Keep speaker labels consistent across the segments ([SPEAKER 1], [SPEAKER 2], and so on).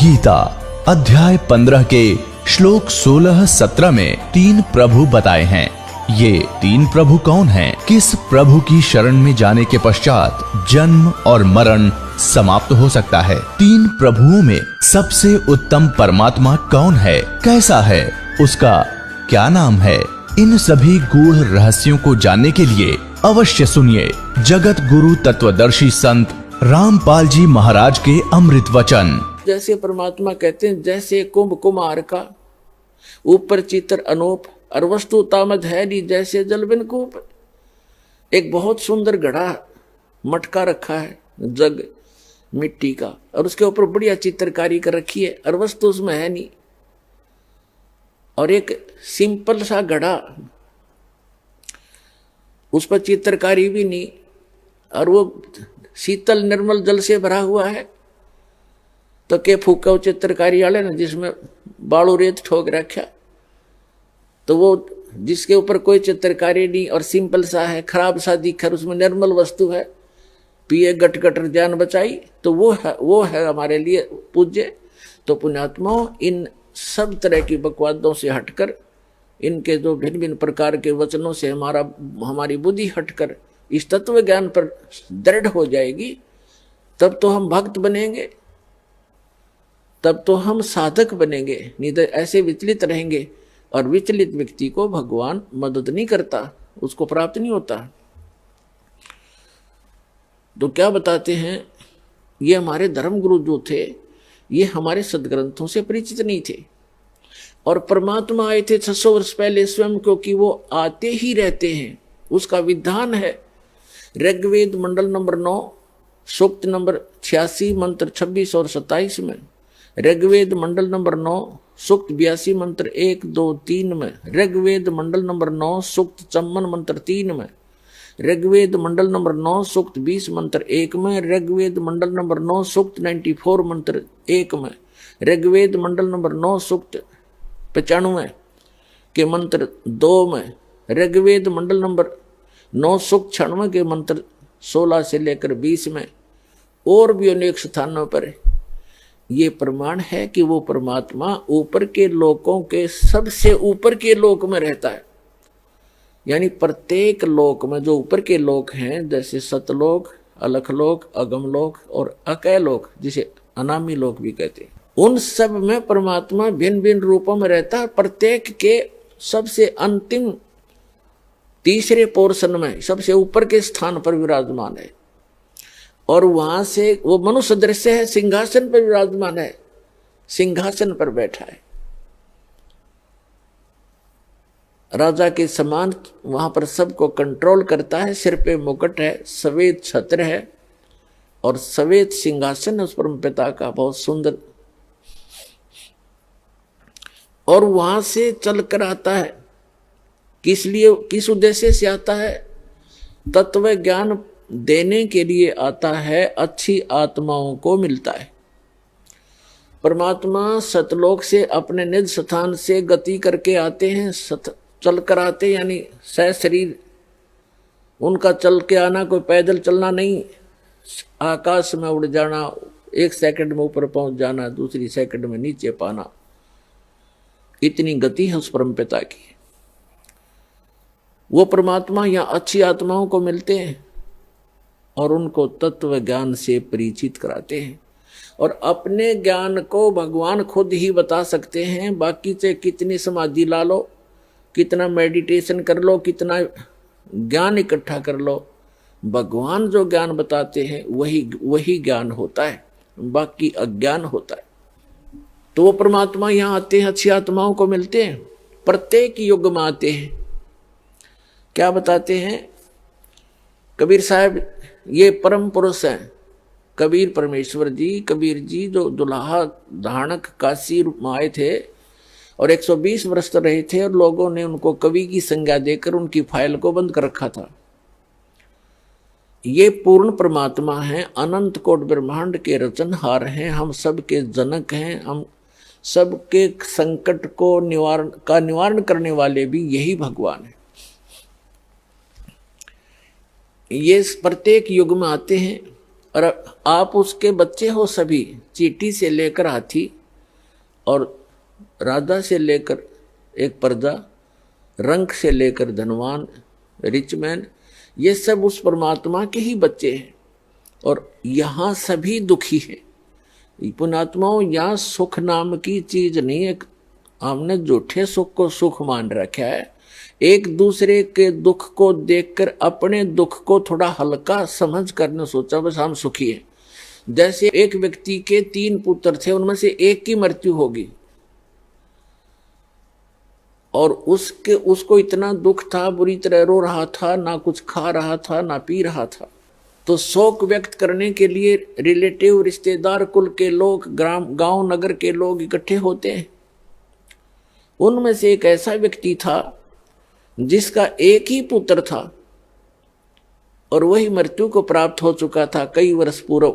[SPEAKER 1] गीता अध्याय 15 के श्लोक 16-17 में 3 प्रभु बताए हैं। ये 3 प्रभु कौन हैं? किस प्रभु की शरण में जाने के पश्चात जन्म और मरण समाप्त हो सकता है? 3 प्रभुओं में सबसे उत्तम परमात्मा कौन है? कैसा है? उसका क्या नाम है? इन सभी गूढ़ रहस्यों को जानने के लिए अवश्य सुनिए जगत गुरु तत्वदर्शी संत रामपाल जी महाराज के अमृत वचन।
[SPEAKER 2] जैसे परमात्मा कहते हैं, जैसे कुंभ कुमार का ऊपर चित्र अनूप और वस्तु तामद है नहीं, जैसे जल बिन कूप। एक बहुत सुंदर घड़ा मटका रखा है, जग मिट्टी का, और उसके ऊपर बढ़िया चित्रकारी कर रखी है और वस्तु उसमें है नहीं। और एक सिंपल सा घड़ा, उस पर चित्रकारी भी नहीं, और वो शीतल निर्मल जल से भरा हुआ है। तो के फूका चित्रकारी वाले ना, जिसमें बालू रेत ठोक रखा, तो वो जिसके ऊपर कोई चित्रकारी नहीं और सिंपल सा है, खराब सा दिखकर उसमें निर्मल वस्तु है, पिए गट गटर जान बचाई, तो वो है हमारे लिए पूज्य। तो पुण्यात्माओं, इन सब तरह की बकवादों से हटकर, इनके जो भिन्न भिन्न प्रकार के वचनों से हमारी बुद्धि हटकर इस तत्व ज्ञान पर दृढ़ हो जाएगी, तब तो हम भक्त बनेंगे, तब तो हम साधक बनेंगे। नहीं तो ऐसे विचलित रहेंगे, और विचलित व्यक्ति को भगवान मदद नहीं करता, उसको प्राप्त नहीं होता। तो क्या बताते हैं, ये हमारे धर्म गुरु जो थे, ये हमारे सदग्रंथों से परिचित नहीं थे। और परमात्मा आए थे 600 वर्ष पहले स्वयं, क्योंकि वो आते ही रहते हैं। उसका विधान है ऋग्वेद मंडल नंबर 9 सूक्त नंबर 86 मंत्र 26 और 27 में, ऋग्वेद मंडल नंबर 9 सूक्त 82 मंत्र 1, 2, 3 में, ऋग्वेद मंडल नंबर 9 सूक्त 54 मंत्र 3 में, ऋग्वेद मंडल नंबर 9 सूक्त 20 मंत्र 1 में, ऋग्वेद मंडल नंबर 9 सूक्त 94 मंत्र 1 में, ऋग्वेद मंडल नंबर 9 सूक्त 95 के मंत्र 2 में, ऋग्वेद मंडल नंबर 9 सूक्त 96 के मंत्र 16 से लेकर 20 में, और भी अनेक स्थानों पर ये प्रमाण है कि वो परमात्मा ऊपर के लोकों के सबसे ऊपर के लोक में रहता है। यानी प्रत्येक लोक में जो ऊपर के लोक हैं, जैसे सतलोक, अलखलोक, अगमलोक और अकैलोक, जिसे अनामी लोक भी कहते हैं, उन सब में परमात्मा भिन्न भिन्न रूपों में रहता है। प्रत्येक के सबसे अंतिम तीसरे पोर्शन में सबसे ऊपर के स्थान पर विराजमान है, और वहां से वो मनुष्य दृश्य है, सिंहासन पर विराजमान है, सिंहासन पर बैठा है, राजा के समान वहां पर सबको कंट्रोल करता है। सिर पे मुकुट है, सफेद छत्र है और सफेद सिंहासन है उस परम पिता का, बहुत सुंदर। और वहां से चल कर आता है, किस लिए, किस उद्देश्य से आता है? तत्व ज्ञान देने के लिए आता है, अच्छी आत्माओं को मिलता है। परमात्मा सतलोक से अपने निज स्थान से गति करके आते हैं, चल कर आते, यानी सह शरीर। उनका चल के आना कोई पैदल चलना नहीं, आकाश में उड़ जाना, 1 सेकंड में ऊपर पहुंच जाना, दूसरी सेकंड में नीचे पाना, इतनी गति है उस परम पिता की। वो परमात्मा यहाँ अच्छी आत्माओं को मिलते हैं और उनको तत्व ज्ञान से परिचित कराते हैं। और अपने ज्ञान को भगवान खुद ही बता सकते हैं। बाकी से कितनी समाधि ला लो, कितना मेडिटेशन कर लो, कितना ज्ञान इकट्ठा कर लो, भगवान जो ज्ञान बताते हैं वही ज्ञान होता है, बाकी अज्ञान होता है। तो वो परमात्मा यहाँ आते हैं, अच्छी आत्माओं को मिलते हैं, प्रत्येक युग में आते हैं। क्या बताते हैं कबीर साहब? ये परम पुरुष हैं कबीर परमेश्वर जी। कबीर जी जो दुल्हा धाणक काशी में आए थे और 120 वर्ष रहे थे, और लोगों ने उनको कवि की संज्ञा देकर उनकी फाइल को बंद कर रखा था। ये पूर्ण परमात्मा हैं, अनंत कोट ब्रह्मांड के रचनहार हैं, हम सबके जनक हैं, हम सबके संकट को निवारण करने वाले भी यही भगवान है। ये प्रत्येक युग में आते हैं, और आप उसके बच्चे हो सभी, चींटी से लेकर हाथी और राजा से लेकर एक प्रजा, रंक से लेकर धनवान, रिचमैन, ये सब उस परमात्मा के ही बच्चे हैं और यहाँ सभी दुखी हैं। पुण्यात्माओं, यहाँ सुख नाम की चीज नहीं है। हमने झूठे सुख को सुख मान रखा है। एक दूसरे के दुख को देखकर अपने दुख को थोड़ा हल्का समझ करने सोचा बस हम सुखी हैं। जैसे एक व्यक्ति के 3 पुत्र थे, उनमें से एक की मृत्यु होगी और उसको इतना दुख था, बुरी तरह रो रहा था, ना कुछ खा रहा था ना पी रहा था। तो शोक व्यक्त करने के लिए रिलेटिव, रिश्तेदार, कुल के लोग, गांव नगर के लोग इकट्ठे होते हैं। उनमें से एक ऐसा व्यक्ति था जिसका एक ही पुत्र था और वही मृत्यु को प्राप्त हो चुका था कई वर्ष पूर्व।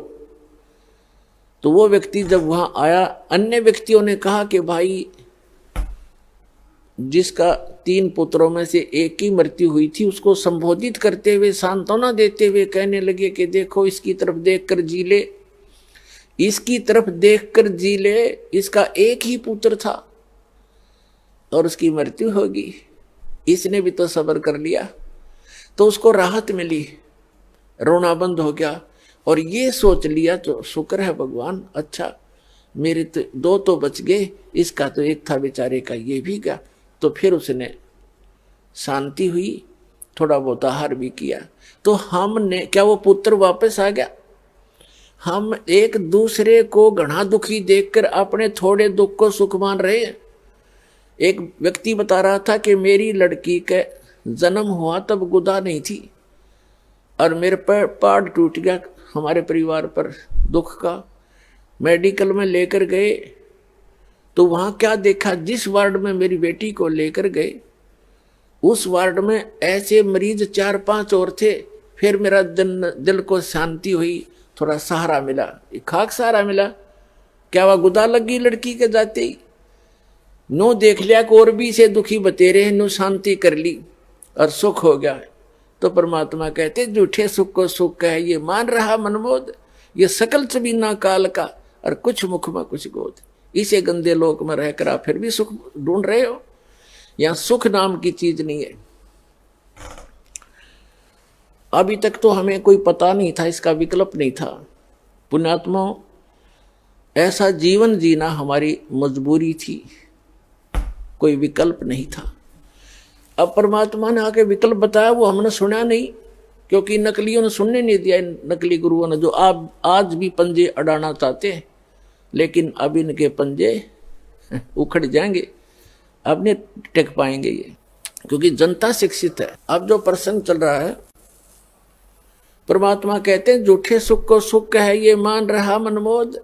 [SPEAKER 2] तो वो व्यक्ति जब वहां आया, अन्य व्यक्तियों ने कहा कि भाई जिसका 3 पुत्रों में से एक की मृत्यु हुई थी, उसको संबोधित करते हुए, सांत्वना देते हुए कहने लगे कि देखो इसकी तरफ देखकर जी ले, इसकी तरफ देखकर जी ले, इसका एक ही पुत्र था और उसकी मृत्यु होगी, इसने भी तो सब्र कर लिया। तो उसको राहत मिली, रोना बंद हो गया और ये सोच लिया तो शुक्र है भगवान, अच्छा मेरे तो 2 तो बच गए, इसका तो एक था बेचारे का, ये भी गया। तो फिर उसने शांति हुई, थोड़ा बहुत आहार भी किया। तो हमने क्या, वो पुत्र वापस आ गया? हम एक दूसरे को घना दुखी देखकर अपने थोड़े दुख को सुख मान रहे हैं। एक व्यक्ति बता रहा था कि मेरी लड़की का जन्म हुआ तब गुदा नहीं थी और मेरे पर पाड़ टूट गया हमारे परिवार पर दुख का। मेडिकल में लेकर गए तो वहां क्या देखा, जिस वार्ड में मेरी बेटी को लेकर गए उस वार्ड में ऐसे मरीज 4-5 और थे। फिर मेरा दिल को शांति हुई, थोड़ा सहारा मिला, खाक सहारा मिला। क्या वह गुदा लगी लड़की के जाते ही? नो देख लिया कि और भी से दुखी बतेरे हैं, नो शांति कर ली और सुख हो गया। तो परमात्मा कहते झूठे सुख को सुख कहे, ये मान रहा मनमोद, ये सकल चबीना काल का और कुछ मुख में कुछ गोद। इसे गंदे लोक में रहकर आप फिर भी सुख ढूंढ रहे हो। यहां सुख नाम की चीज नहीं है। अभी तक तो हमें कोई पता नहीं था, इसका विकल्प नहीं था। पुण्यात्माओं, ऐसा जीवन जीना हमारी मजबूरी थी, कोई विकल्प नहीं था। अब परमात्मा ने आके विकल्प बताया, वो हमने सुना नहीं, क्योंकि नकलियों ने सुनने नहीं दिया। नकली गुरुओं ने जो आज भी पंजे अड़ाना चाहते हैं, लेकिन अब इनके पंजे उखड़ जाएंगे, अब नहीं टिक पाएंगे ये, क्योंकि जनता शिक्षित है। अब जो प्रसंग चल रहा है, परमात्मा कहते हैं झूठे सुख को सुख कहे, ये मान रहा मनमोद,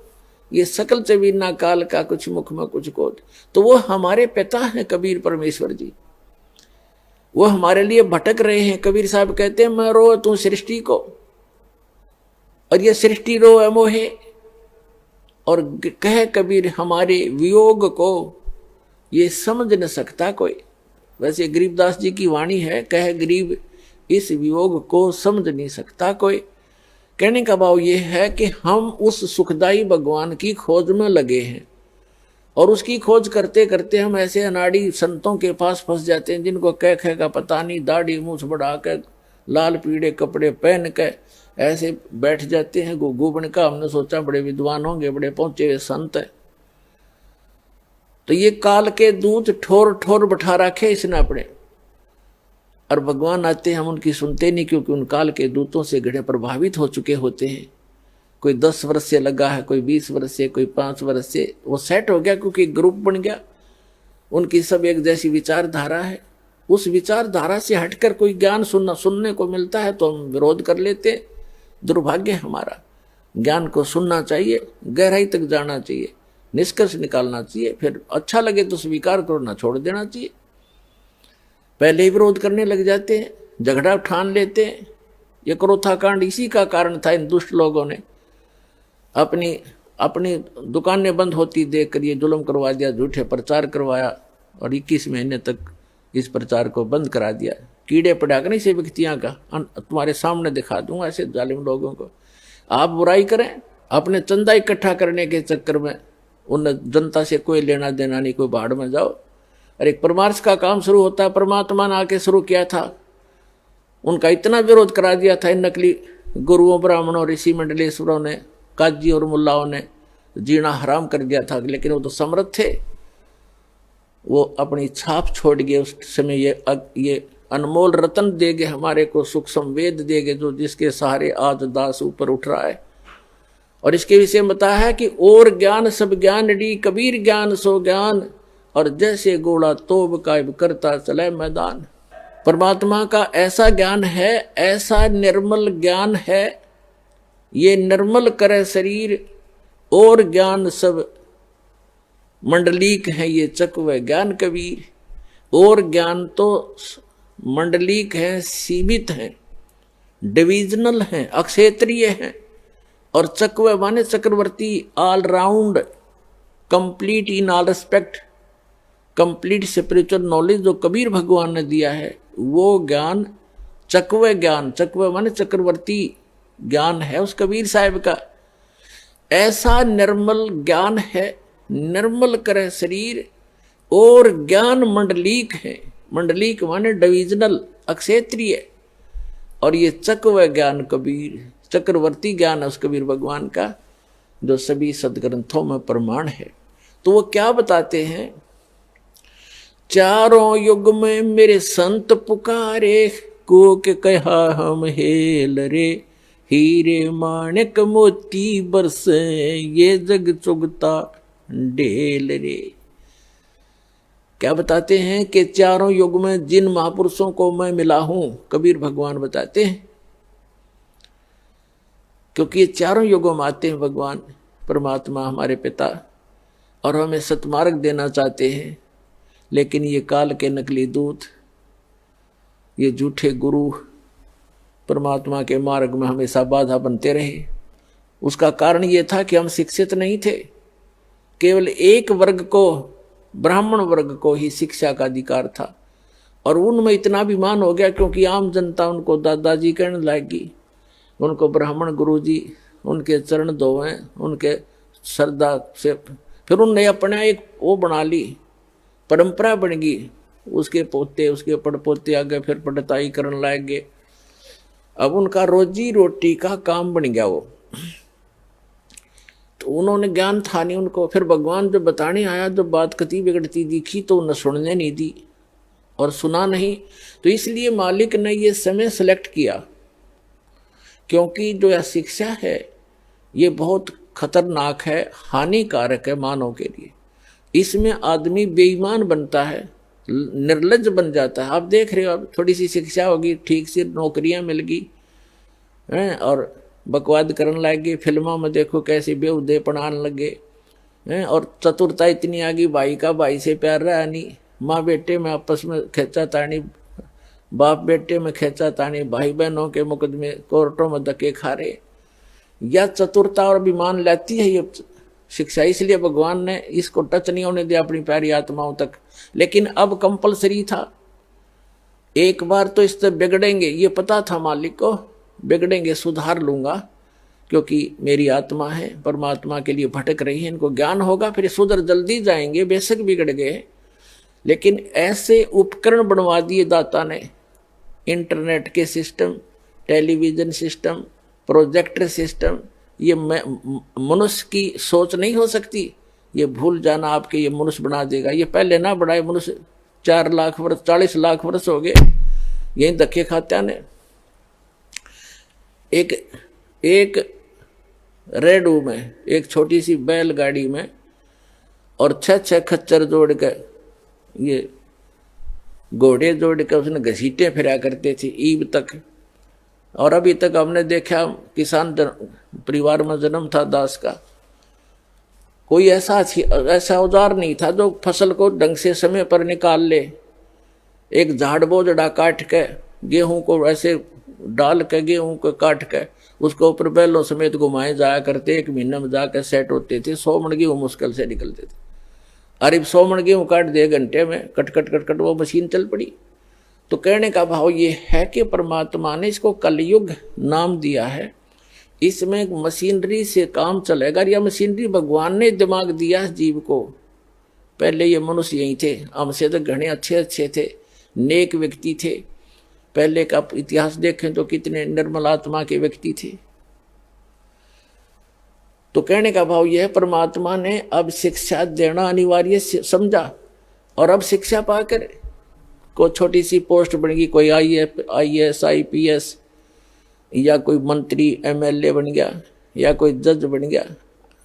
[SPEAKER 2] ये सकल चबीना काल का कुछ मुख में कुछ गोद। तो वो हमारे पिता हैं कबीर परमेश्वर जी, वो हमारे लिए भटक रहे हैं। कबीर साहब कहते हैं मैं रो तू सृष्टि को और ये सृष्टि रो मोहे, और कहे कबीर हमारे वियोग को ये समझ न सकता कोई। वैसे गरीबदास जी की वाणी है, कहे गरीब इस वियोग को समझ नहीं सकता कोई। कहने का भाव ये है कि हम उस सुखदाई भगवान की खोज में लगे हैं और उसकी खोज करते करते हम ऐसे अनाड़ी संतों के पास फंस जाते हैं जिनको कह का पता नहीं, दाढ़ी मूछ बढ़ा कर लाल पीड़े कपड़े पहन कर ऐसे बैठ जाते हैं गुबन का। हमने सोचा बड़े विद्वान होंगे, बड़े पहुंचे हुए संत है। तो ये काल के दूत ठोर ठोर बैठा रखे इसने अपने, और भगवान आते हैं हम उनकी सुनते नहीं, क्योंकि उन काल के दूतों से गढ़े प्रभावित हो चुके होते हैं। कोई 10 वर्ष से लगा है, कोई 20 वर्ष से, कोई 5 वर्ष से, वो सेट हो गया क्योंकि ग्रुप बन गया। उनकी सब एक जैसी विचारधारा है। उस विचारधारा से हटकर कोई ज्ञान सुनने को मिलता है तो हम विरोध कर लेते। दुर्भाग्य हमारा। ज्ञान को सुनना चाहिए, गहराई तक जाना चाहिए, निष्कर्ष निकालना चाहिए, फिर अच्छा लगे तो स्वीकार करो, ना छोड़ देना चाहिए। पहले ही विरोध करने लग जाते हैं, झगड़ा ठान लेते हैं। ये क्रोथा कांड इसी का कारण था। इन दुष्ट लोगों ने अपनी दुकानें बंद होती देखकर ये जुल्म करवा दिया, झूठे प्रचार करवाया और 21 महीने तक इस प्रचार को बंद करा दिया। कीड़े पड़ा कर इसे व्यक्तियां का तुम्हारे सामने दिखा दूंगा ऐसे जालिम लोगों को। आप बुराई करें, अपने चंदा इकट्ठा करने के चक्कर में उन जनता से कोई लेना देना नहीं, कोई भाड़ में जाओ। और एक परमार्श का काम शुरू होता है, परमात्मा ने आके शुरू किया था, उनका इतना विरोध करा दिया था इन नकली गुरुओं, ब्राह्मणों, ऋषि मंडलेश्वरों ने, काजी और मुल्लाओं ने जीना हराम कर दिया था। लेकिन वो तो समर्थ थे, वो अपनी छाप छोड़ गए। उस समय ये अनमोल रतन देगे हमारे को, सुख संवेद देगे, जो जिसके सहारे आज दास ऊपर उठ रहा है। और इसके विषय में बताया है कि और ज्ञान सब ज्ञान डी, कबीर ज्ञान सो ज्ञान, और जैसे गोला तोब कायब करता चले मैदान। परमात्मा का ऐसा ज्ञान है, ऐसा निर्मल ज्ञान है, ये निर्मल करे शरीर, और ज्ञान सब मंडलीक है, ये चकवे ज्ञान कबीर। और ज्ञान तो मंडलीक है, सीमित है, डिविजनल है, अक्षेत्रीय है, और चकवे माने चक्रवर्ती, all round, complete in all respect, complete spiritual knowledge जो कबीर भगवान ने दिया है, वो ज्ञान चकवे ज्ञान, चकवे माने चक्रवर्ती ज्ञान है उस कबीर साहिब का। ऐसा निर्मल ज्ञान है, निर्मल करे शरीर, और ज्ञान मंडलीक है, मंडलीक माने डिविजनल, अक्षेत्रीय, और ये चकवे ज्ञान कबीर, चक्रवर्ती ज्ञान है उस कबीर भगवान का, जो सभी सदग्रंथों में प्रमाण है। तो वो क्या बताते हैं, चारों युग में मेरे संत पुकारे, को के कहा हम हेल रे, हीरे माणिक मोती बरसे, ये जग चुगता ढेल रे। क्या बताते हैं कि चारों युग में जिन महापुरुषों को मैं मिला हूं, कबीर भगवान बताते हैं, क्योंकि ये चारों युगों में आते हैं भगवान परमात्मा हमारे पिता, और हमें सतमार्ग देना चाहते हैं। लेकिन ये काल के नकली दूत, ये झूठे गुरु परमात्मा के मार्ग में हमेशा बाधा बनते रहे। उसका कारण ये था कि हम शिक्षित नहीं थे। केवल एक वर्ग को, ब्राह्मण वर्ग को ही शिक्षा का अधिकार था, और उनमें इतना अभिमान हो गया क्योंकि आम जनता उनको दादाजी कहने लगी, उनको ब्राह्मण गुरुजी उनके चरण धोएं, उनके श्रद्धा से। फिर उनने अपना एक वो बना ली, परंपरा बन गई, उसके पोते, उसके पड़पोते आगे फिर पढ़ताई करने लग गए। अब उनका रोजी रोटी का काम बन गया वो। तो उन्होंने ज्ञान था नहीं उनको। फिर भगवान जब बताने आया, जब बात कति बिगड़ती दिखी तो उन्हें सुनने नहीं दी और सुना नहीं। तो इसलिए मालिक ने ये समय सेलेक्ट किया, क्योंकि जो यह शिक्षा है ये बहुत खतरनाक है, हानिकारक है मानव के लिए। इसमें आदमी बेईमान बनता है, निर्लज्ज बन जाता है। आप देख रहे हो, अब थोड़ी सी शिक्षा होगी, ठीक से नौकरियां मिल गई हैं, और बकवाद करने लग गए। फिल्मों में देखो कैसे बेहुदे पढ़ाने लगे हैं, और चतुरता इतनी आ गई, भाई का भाई से प्यार रहा नहीं, माँ बेटे में आपस में खेचा तानी, बाप बेटे में खेचा तानी, भाई बहनों के मुकदमे कोर्टों में धक्के खा रहे। या चतुरता और अभिमान लाती है ये शिक्षा। इसलिए भगवान ने इसको टच नहीं होने दिया अपनी प्यारी आत्माओं तक। लेकिन अब कंपलसरी था, एक बार तो इससे बिगड़ेंगे, ये पता था मालिक को, बिगड़ेंगे सुधार लूंगा, क्योंकि मेरी आत्मा है, परमात्मा के लिए भटक रही है, इनको ज्ञान होगा, फिर सुधर जल्दी जाएंगे, बेशक बिगड़ गए। लेकिन ऐसे उपकरण बनवा दिए दाता ने, इंटरनेट के system, television system, projector system, ये मनुष्य की सोच नहीं हो सकती। ये भूल जाना आपके, ये मनुष्य बना देगा। ये पहले ना बढ़ाए, मनुष्य 4 लाख वर्ष, 40 लाख वर्ष हो गए यही धक्के खाते ने। एक रेडू में, एक छोटी सी बैलगाड़ी में, और 6 खच्चर जोड़ के, ये घोड़े जोड़ के उसने घसीटे फिरा करते थे ईब तक। और अभी तक हमने देखा, किसान परिवार में जन्म था दास का, कोई ऐसा औजार नहीं था जो फसल को ढंग से समय पर निकाल ले। एक झाड़ बोझड़ा काट के, गेहूं को ऐसे डाल के, गेहूं को काट के उसको ऊपर बैलों समेत घुमाए जाया करते, 1 महीने में जाकर सेट होते थे। 100 मन गेहूं मुश्किल से निकलते थे। अरे 100 मन गेहूं काट दे घंटे में, कट कट कट कट वो मशीन चल पड़ी। तो कहने का भाव ये है कि परमात्मा ने इसको कलयुग नाम दिया है, इसमें मशीनरी से काम चलेगा या मशीनरी भगवान ने दिमाग दिया जीव को। पहले ये मनुष्य यही थे, हमसे तो घने अच्छे अच्छे थे, नेक व्यक्ति थे। पहले का इतिहास देखें तो कितने निर्मल आत्मा के व्यक्ति थे। तो कहने का भाव यह है, परमात्मा ने अब शिक्षा देना अनिवार्य समझा और अब शिक्षा पाकर को छोटी सी पोस्ट बन गई, कोई IAS IPS या कोई मंत्री MLA बन गया या कोई जज बन गया।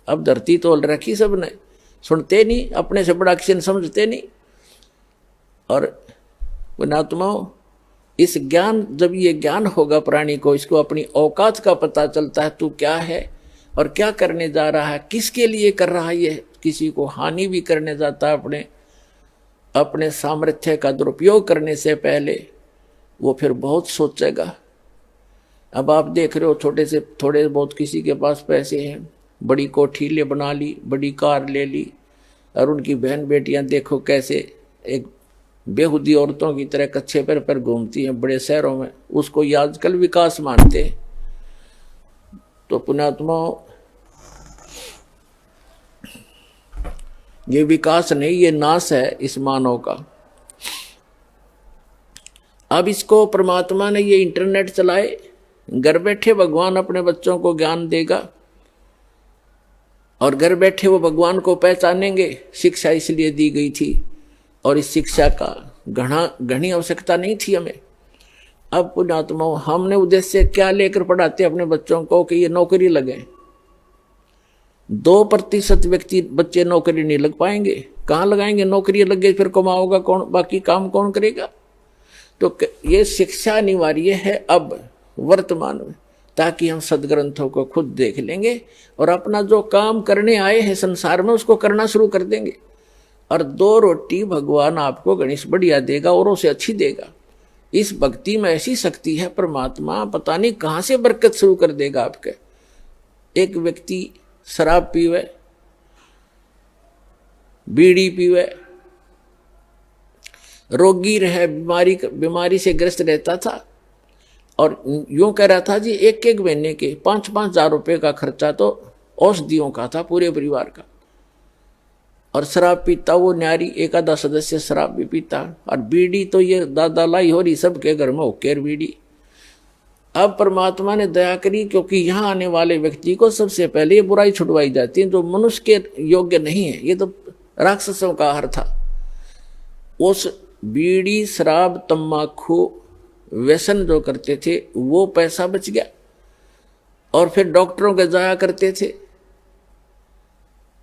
[SPEAKER 2] अब धरती तोल रखी सबने, सुनते नहीं, अपने से बड़ा किसी समझते नहीं। और पुण्यात्माओं, इस ज्ञान, जब ये ज्ञान होगा प्राणी को, इसको अपनी औकात का पता चलता है, तू क्या है और क्या करने जा रहा है, किसके लिए कर रहा है। ये किसी को हानि भी करने जाता है, अपने सामर्थ्य का दुरुपयोग करने से पहले वो फिर बहुत सोचेगा। अब आप देख रहे हो, छोटे से थोड़े बहुत किसी के पास पैसे हैं, बड़ी कोठी ले बना ली, बड़ी कार ले ली, और उनकी बहन बेटियां देखो कैसे एक बेहुदी औरतों की तरह कच्चे पर घूमती हैं बड़े शहरों में। उसको ये आजकल विकास मानते हैं। तो पुण्यात्माओं, ये विकास नहीं, ये नाश है इस मानव का। अब इसको परमात्मा ने ये इंटरनेट चलाए, घर बैठे भगवान अपने बच्चों को ज्ञान देगा और घर बैठे वो भगवान को पहचानेंगे। शिक्षा इसलिए दी गई थी और इस शिक्षा का घनी आवश्यकता नहीं थी हमें। अब पुण्यात्माओं, हमने उद्देश्य क्या लेकर पढ़ाते अपने बच्चों को कि ये नौकरी लगे। 2% बच्चे नौकरी नहीं लग पाएंगे। कहाँ लगाएंगे? नौकरी लग गई फिर कमाओगा कौन, बाकी काम कौन करेगा? तो ये शिक्षा अनिवार्य है अब वर्तमान में, ताकि हम सदग्रंथों को खुद देख लेंगे और अपना जो काम करने आए हैं संसार में उसको करना शुरू कर देंगे। और 2 रोटी भगवान आपको गणेश बढ़िया देगा, औरों से अच्छी देगा। इस भक्ति में ऐसी शक्ति है, परमात्मा पता नहीं कहाँ से बरकत शुरू कर देगा आपके। एक व्यक्ति शराब पीवे, बीड़ी पीवे, रोगी रहे, बीमारी से ग्रस्त रहता था और यूं कह रहा था जी 1-1 महीने के 5-5 हजार रुपये का खर्चा तो औषधियों का था पूरे परिवार का। और शराब पीता वो न्यारी, 1 आधा सदस्य शराब भी पीता। और बीड़ी तो ये दादा लाई हो रही सबके घर में होकेर बीड़ी। अब परमात्मा ने दया करी, क्योंकि यहाँ आने वाले व्यक्ति को सबसे पहले ये बुराई छुड़वाई जाती है जो मनुष्य के योग्य नहीं है। ये तो राक्षसों का आहार था। उस बीड़ी, शराब, तम्बाकू, व्यसन जो करते थे वो पैसा बच गया और फिर डॉक्टरों के जाया करते थे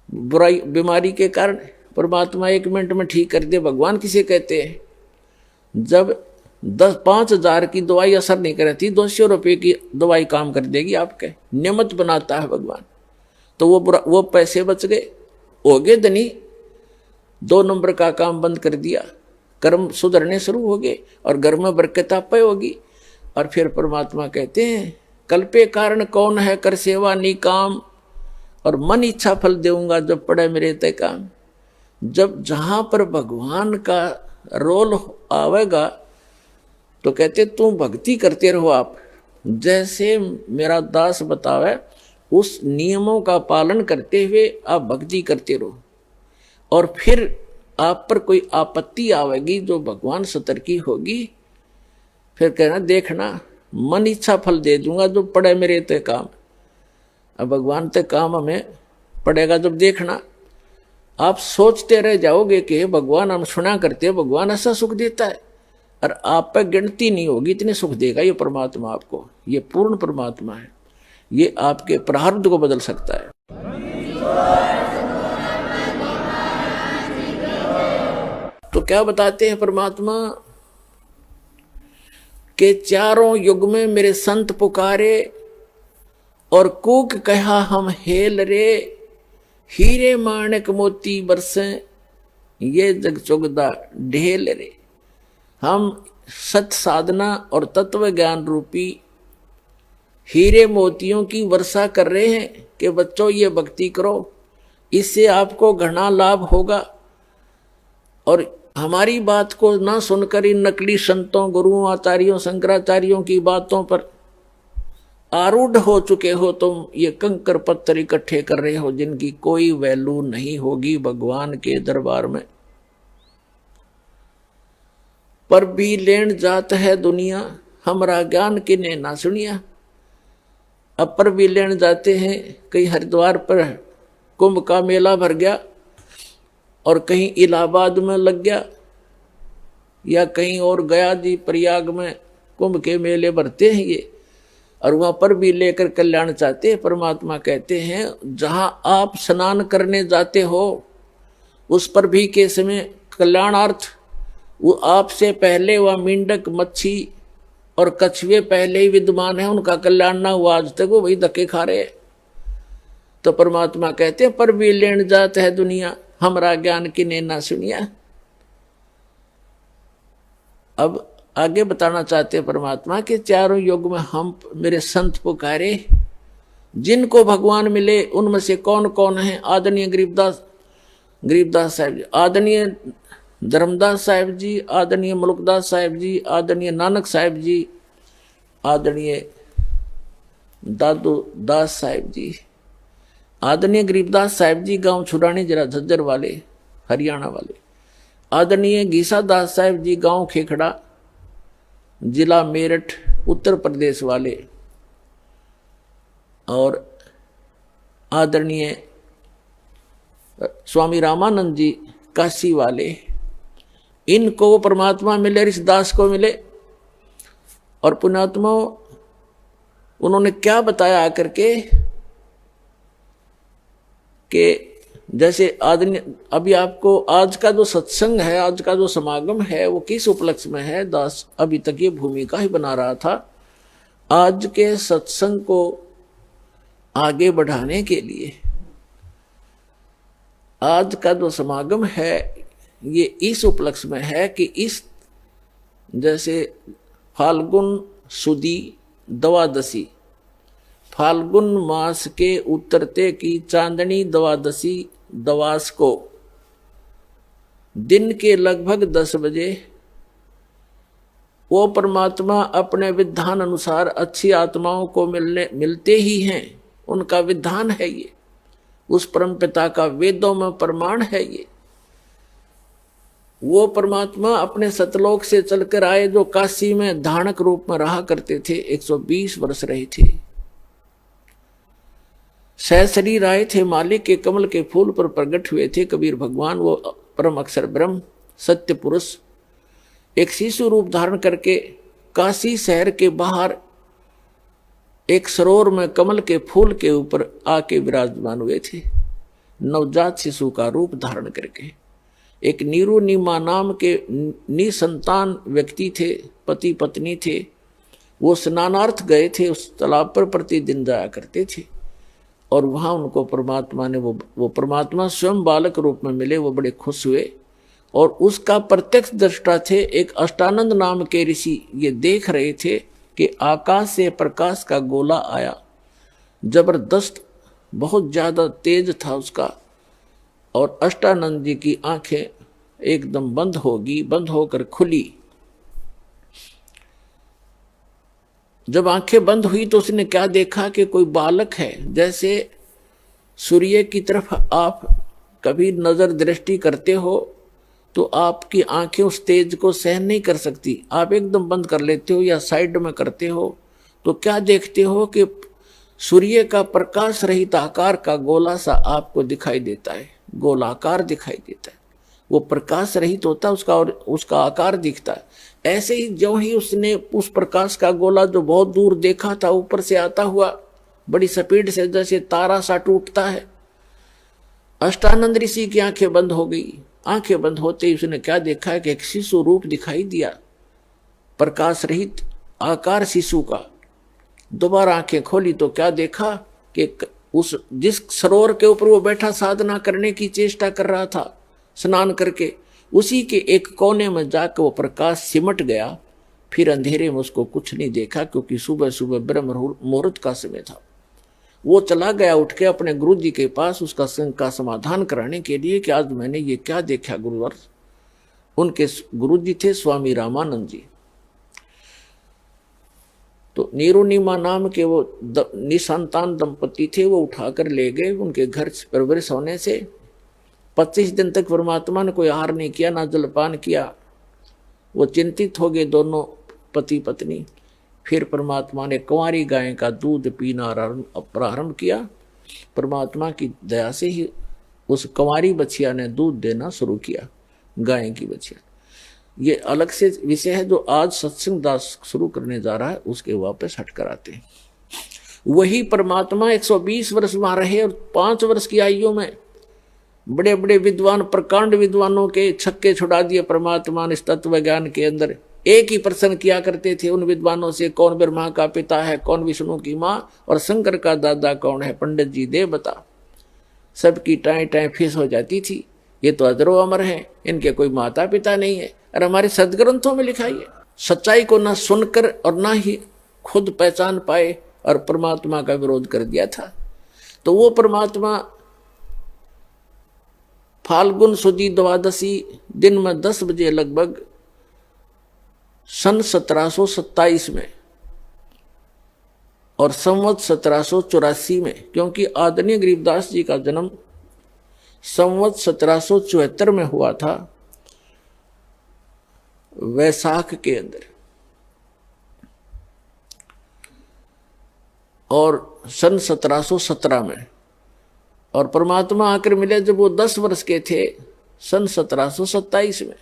[SPEAKER 2] बुराई बीमारी के कारण। परमात्मा 1 मिनट में ठीक कर दे। भगवान किसे कहते हैं? जब 5 हजार की दवाई असर नहीं करती, 200 रुपये की दवाई काम कर देगी आपके। नियमित बनाता है भगवान। तो वो पैसे बच गए, हो गए धनी। 2 नंबर का काम बंद कर दिया, कर्म सुधरने शुरू हो गए और घर में बरकत आपे होगी। और फिर परमात्मा कहते हैं, कल्पे कारण कौन है कर सेवा निकाम, और मन इच्छा फल देऊंगा जब पड़े मेरे ते काम। जब जहां पर भगवान का रोल आवेगा तो कहते तू भक्ति करते रहो आप, जैसे मेरा दास बतावे उस नियमों का पालन करते हुए आप भक्ति करते रहो। और फिर आप पर कोई आपत्ति आवेगी जो भगवान सतर्की होगी, फिर कहना देखना मन इच्छा फल दे दूंगा जो पड़े मेरे ते काम। अब भगवान ते काम हमें पड़ेगा जब देखना। आप सोचते रह जाओगे कि भगवान हम सुना करते हैं, भगवान ऐसा सुख देता है, और आप पे गिनती नहीं होगी इतने सुख देगा ये परमात्मा आपको। ये पूर्ण परमात्मा है, ये आपके प्रारब्ध को बदल सकता है। तो क्या बताते हैं परमात्मा के चारों युग में मेरे संत पुकारे और कूक कहा हम हेल रे, हीरे माणक मोती बरसे ये जग चुगदा ढेल रे। हम सत साधना और तत्व ज्ञान रूपी हीरे मोतियों की वर्षा कर रहे हैं कि बच्चों ये भक्ति करो, इससे आपको घना लाभ होगा। और हमारी बात को ना सुनकर इन नकली संतों, गुरुओं, आचार्यों, शंकराचार्यों की बातों पर आरूढ़ हो चुके हो तुम, ये कंकर पत्थर इकट्ठे कर रहे हो जिनकी कोई वैल्यू नहीं होगी भगवान के दरबार में। पर भी लेन जात है दुनिया, हमरा ज्ञान किने ना सुनिया। अब पर भी लेन जाते हैं, कहीं हरिद्वार पर कुंभ का मेला भर गया और कहीं इलाहाबाद में लग गया या कहीं और गया जी प्रयाग में कुंभ के मेले भरते हैं ये, और वहां पर भी लेकर कल्याण चाहते हैं। परमात्मा कहते हैं जहां आप स्नान करने जाते हो उस पर भी के समय कल्याणार्थ वो आपसे पहले वह मेंढक मच्छी और कछुए पहले ही विद्यमान है, उनका कल्याण ना हुआ आज तक, वो वही धक्के खा रहे। तो परमात्मा कहते हैं पर भी लेन जात है दुनिया, हमरा ज्ञान किने ना सुनिया। अब आगे बताना चाहते हैं परमात्मा के चारों युग में हम मेरे संत पुकारे, जिनको भगवान मिले उनमें से कौन कौन है। आदरणीय गरीबदास साहिब जी, आदरणीय धर्मदास साहिब जी, आदरणीय मुल्कदास साहिब जी, आदरणीय नानक साहिब जी, आदरणीय दादू दास साहिब जी, आदरणीय गरीबदास साहिब जी गांव छुड़ानी जरा झज्जर वाले हरियाणा वाले, आदरणीय गीसा दास साहिब जी गांव खेखड़ा जिला मेरठ उत्तर प्रदेश वाले, और आदरणीय स्वामी रामानंद जी काशी वाले, इनको वो परमात्मा मिले, ऋषिदास को मिले। और पुण्यात्मा उन्होंने क्या बताया आकर के कि जैसे आदमी अभी आपको आज का जो सत्संग है, आज का जो समागम है वो किस उपलक्ष्य में है। दास अभी तक ये भूमिका ही बना रहा था। आज के सत्संग को आगे बढ़ाने के लिए आज का जो समागम है ये इस उपलक्ष्य में है कि इस जैसे फाल्गुन सुदी द्वादशी, फाल्गुन मास के उतरते की चांदनी द्वादशी दवास को दिन के लगभग 10 बजे वो परमात्मा अपने विधान अनुसार अच्छी आत्माओं को मिलते ही हैं। उनका विधान है ये, उस परम पिता का वेदों में प्रमाण है ये। वो परमात्मा अपने सतलोक से चलकर आए जो काशी में धानक रूप में रहा करते थे, 120 वर्ष रहे थे। सहशरीर आए थे, मालिक के कमल के फूल पर प्रकट हुए थे कबीर भगवान। वो परम अक्षर ब्रह्म सत्य पुरुष एक शिशु रूप धारण करके काशी शहर के बाहर एक सरोवर में कमल के फूल के ऊपर आके विराजमान हुए थे, नवजात शिशु का रूप धारण करके। एक नीरू नीमा नाम के निसंतान व्यक्ति थे, पति पत्नी थे। वो स्नानार्थ गए थे, उस तालाब पर प्रतिदिन जाया करते थे और वहां उनको परमात्मा ने वो परमात्मा स्वयं बालक रूप में मिले। वो बड़े खुश हुए और उसका प्रत्यक्ष दृष्टा थे एक अष्टानंद नाम के ऋषि। ये देख रहे थे कि आकाश से प्रकाश का गोला आया, जबरदस्त बहुत ज्यादा तेज था उसका, और अष्टानंद जी की आंखें एकदम बंद होकर खुली। जब आंखें बंद हुई तो उसने क्या देखा कि कोई बालक है। जैसे सूर्य की तरफ आप कभी नजर दृष्टि करते हो तो आपकी आंखें उस तेज को सहन नहीं कर सकती, आप एकदम बंद कर लेते हो या साइड में करते हो। तो क्या देखते हो कि सूर्य का प्रकाश रहित आकार का गोला सा आपको दिखाई देता है, गोलाकार दिखाई देता है। वो प्रकाश रहित होता है उसका, और उसका आकार दिखता है। ऐसे ही जो ही उसने उस प्रकाश का गोला जो बहुत दूर देखा था ऊपर से आता हुआ बड़ी स्पीड से, जैसे तारा सा टूटता है, अष्टानंद ऋषि की आंखें बंद हो गई। आंखें बंद होते ही उसने क्या देखा कि एक शिशु रूप दिखाई दिया, प्रकाश रहित आकार शिशु का। दोबारा आंखें खोली तो क्या देखा कि उस जिस सरोवर के ऊपर वो बैठा साधना करने की चेष्टा कर रहा था स्नान करके, उसी के एक कोने में जाकर वो प्रकाश सिमट गया। फिर अंधेरे में उसको कुछ नहीं देखा, क्योंकि सुबह सुबह ब्रह्म मुहूर्त का समय था। वो चला गया उठ के अपने गुरु जी के पास उसका संग का समाधान कराने के लिए कि आज मैंने ये क्या देखा गुरुवर। उनके गुरु जी थे स्वामी रामानंद जी। तो नीरुनिमा नाम के वो निसंतान दंपति थे, वो उठाकर ले गए। उनके घर परवरिश होने से 25 दिन तक परमात्मा ने कोई आहार नहीं किया, ना जलपान किया। वो चिंतित हो गए दोनों पति पत्नी। फिर परमात्मा ने कुंवारी गाय का दूध पीना प्रारंभ किया। परमात्मा की दया से ही उस कुंवारी बछिया ने दूध देना शुरू किया, गाय की बछिया। ये अलग से विषय है जो आज सत्संग दास शुरू करने जा रहा है, उसके वापस हटकर आते हैं। वही परमात्मा 120 वर्ष वहां रहे और 5 वर्ष की आयु में बड़े बड़े विद्वान, प्रकांड विद्वानों के छक्के छुड़ा दिए परमात्मा ने। इस तत्व ज्ञान के अंदर एक ही प्रश्न किया करते थे उन विद्वानों से, कौन ब्रह्मा का पिता है, कौन विष्णु की माँ और शंकर का दादा कौन है, पंडित जी दे बता। सबकी टाई टाई फीस हो जाती थी। ये तो अजरो अमर हैं, इनके कोई माता पिता नहीं है। और हमारे सदग्रंथों में लिखा है, सच्चाई को ना सुनकर और ना ही खुद पहचान पाए और परमात्मा का विरोध कर दिया था। तो वो परमात्मा फाल्गुन सुदी द्वादशी दिन में 10 बजे लगभग सन 1727 में और संवत 1784 में, क्योंकि आदरणीय गरीबदास जी का जन्म संवत 1774 में हुआ था, वैशाख के अंदर, और सन 1717 में। और परमात्मा आकर मिले जब वो 10 वर्ष के थे, सन 1727 में।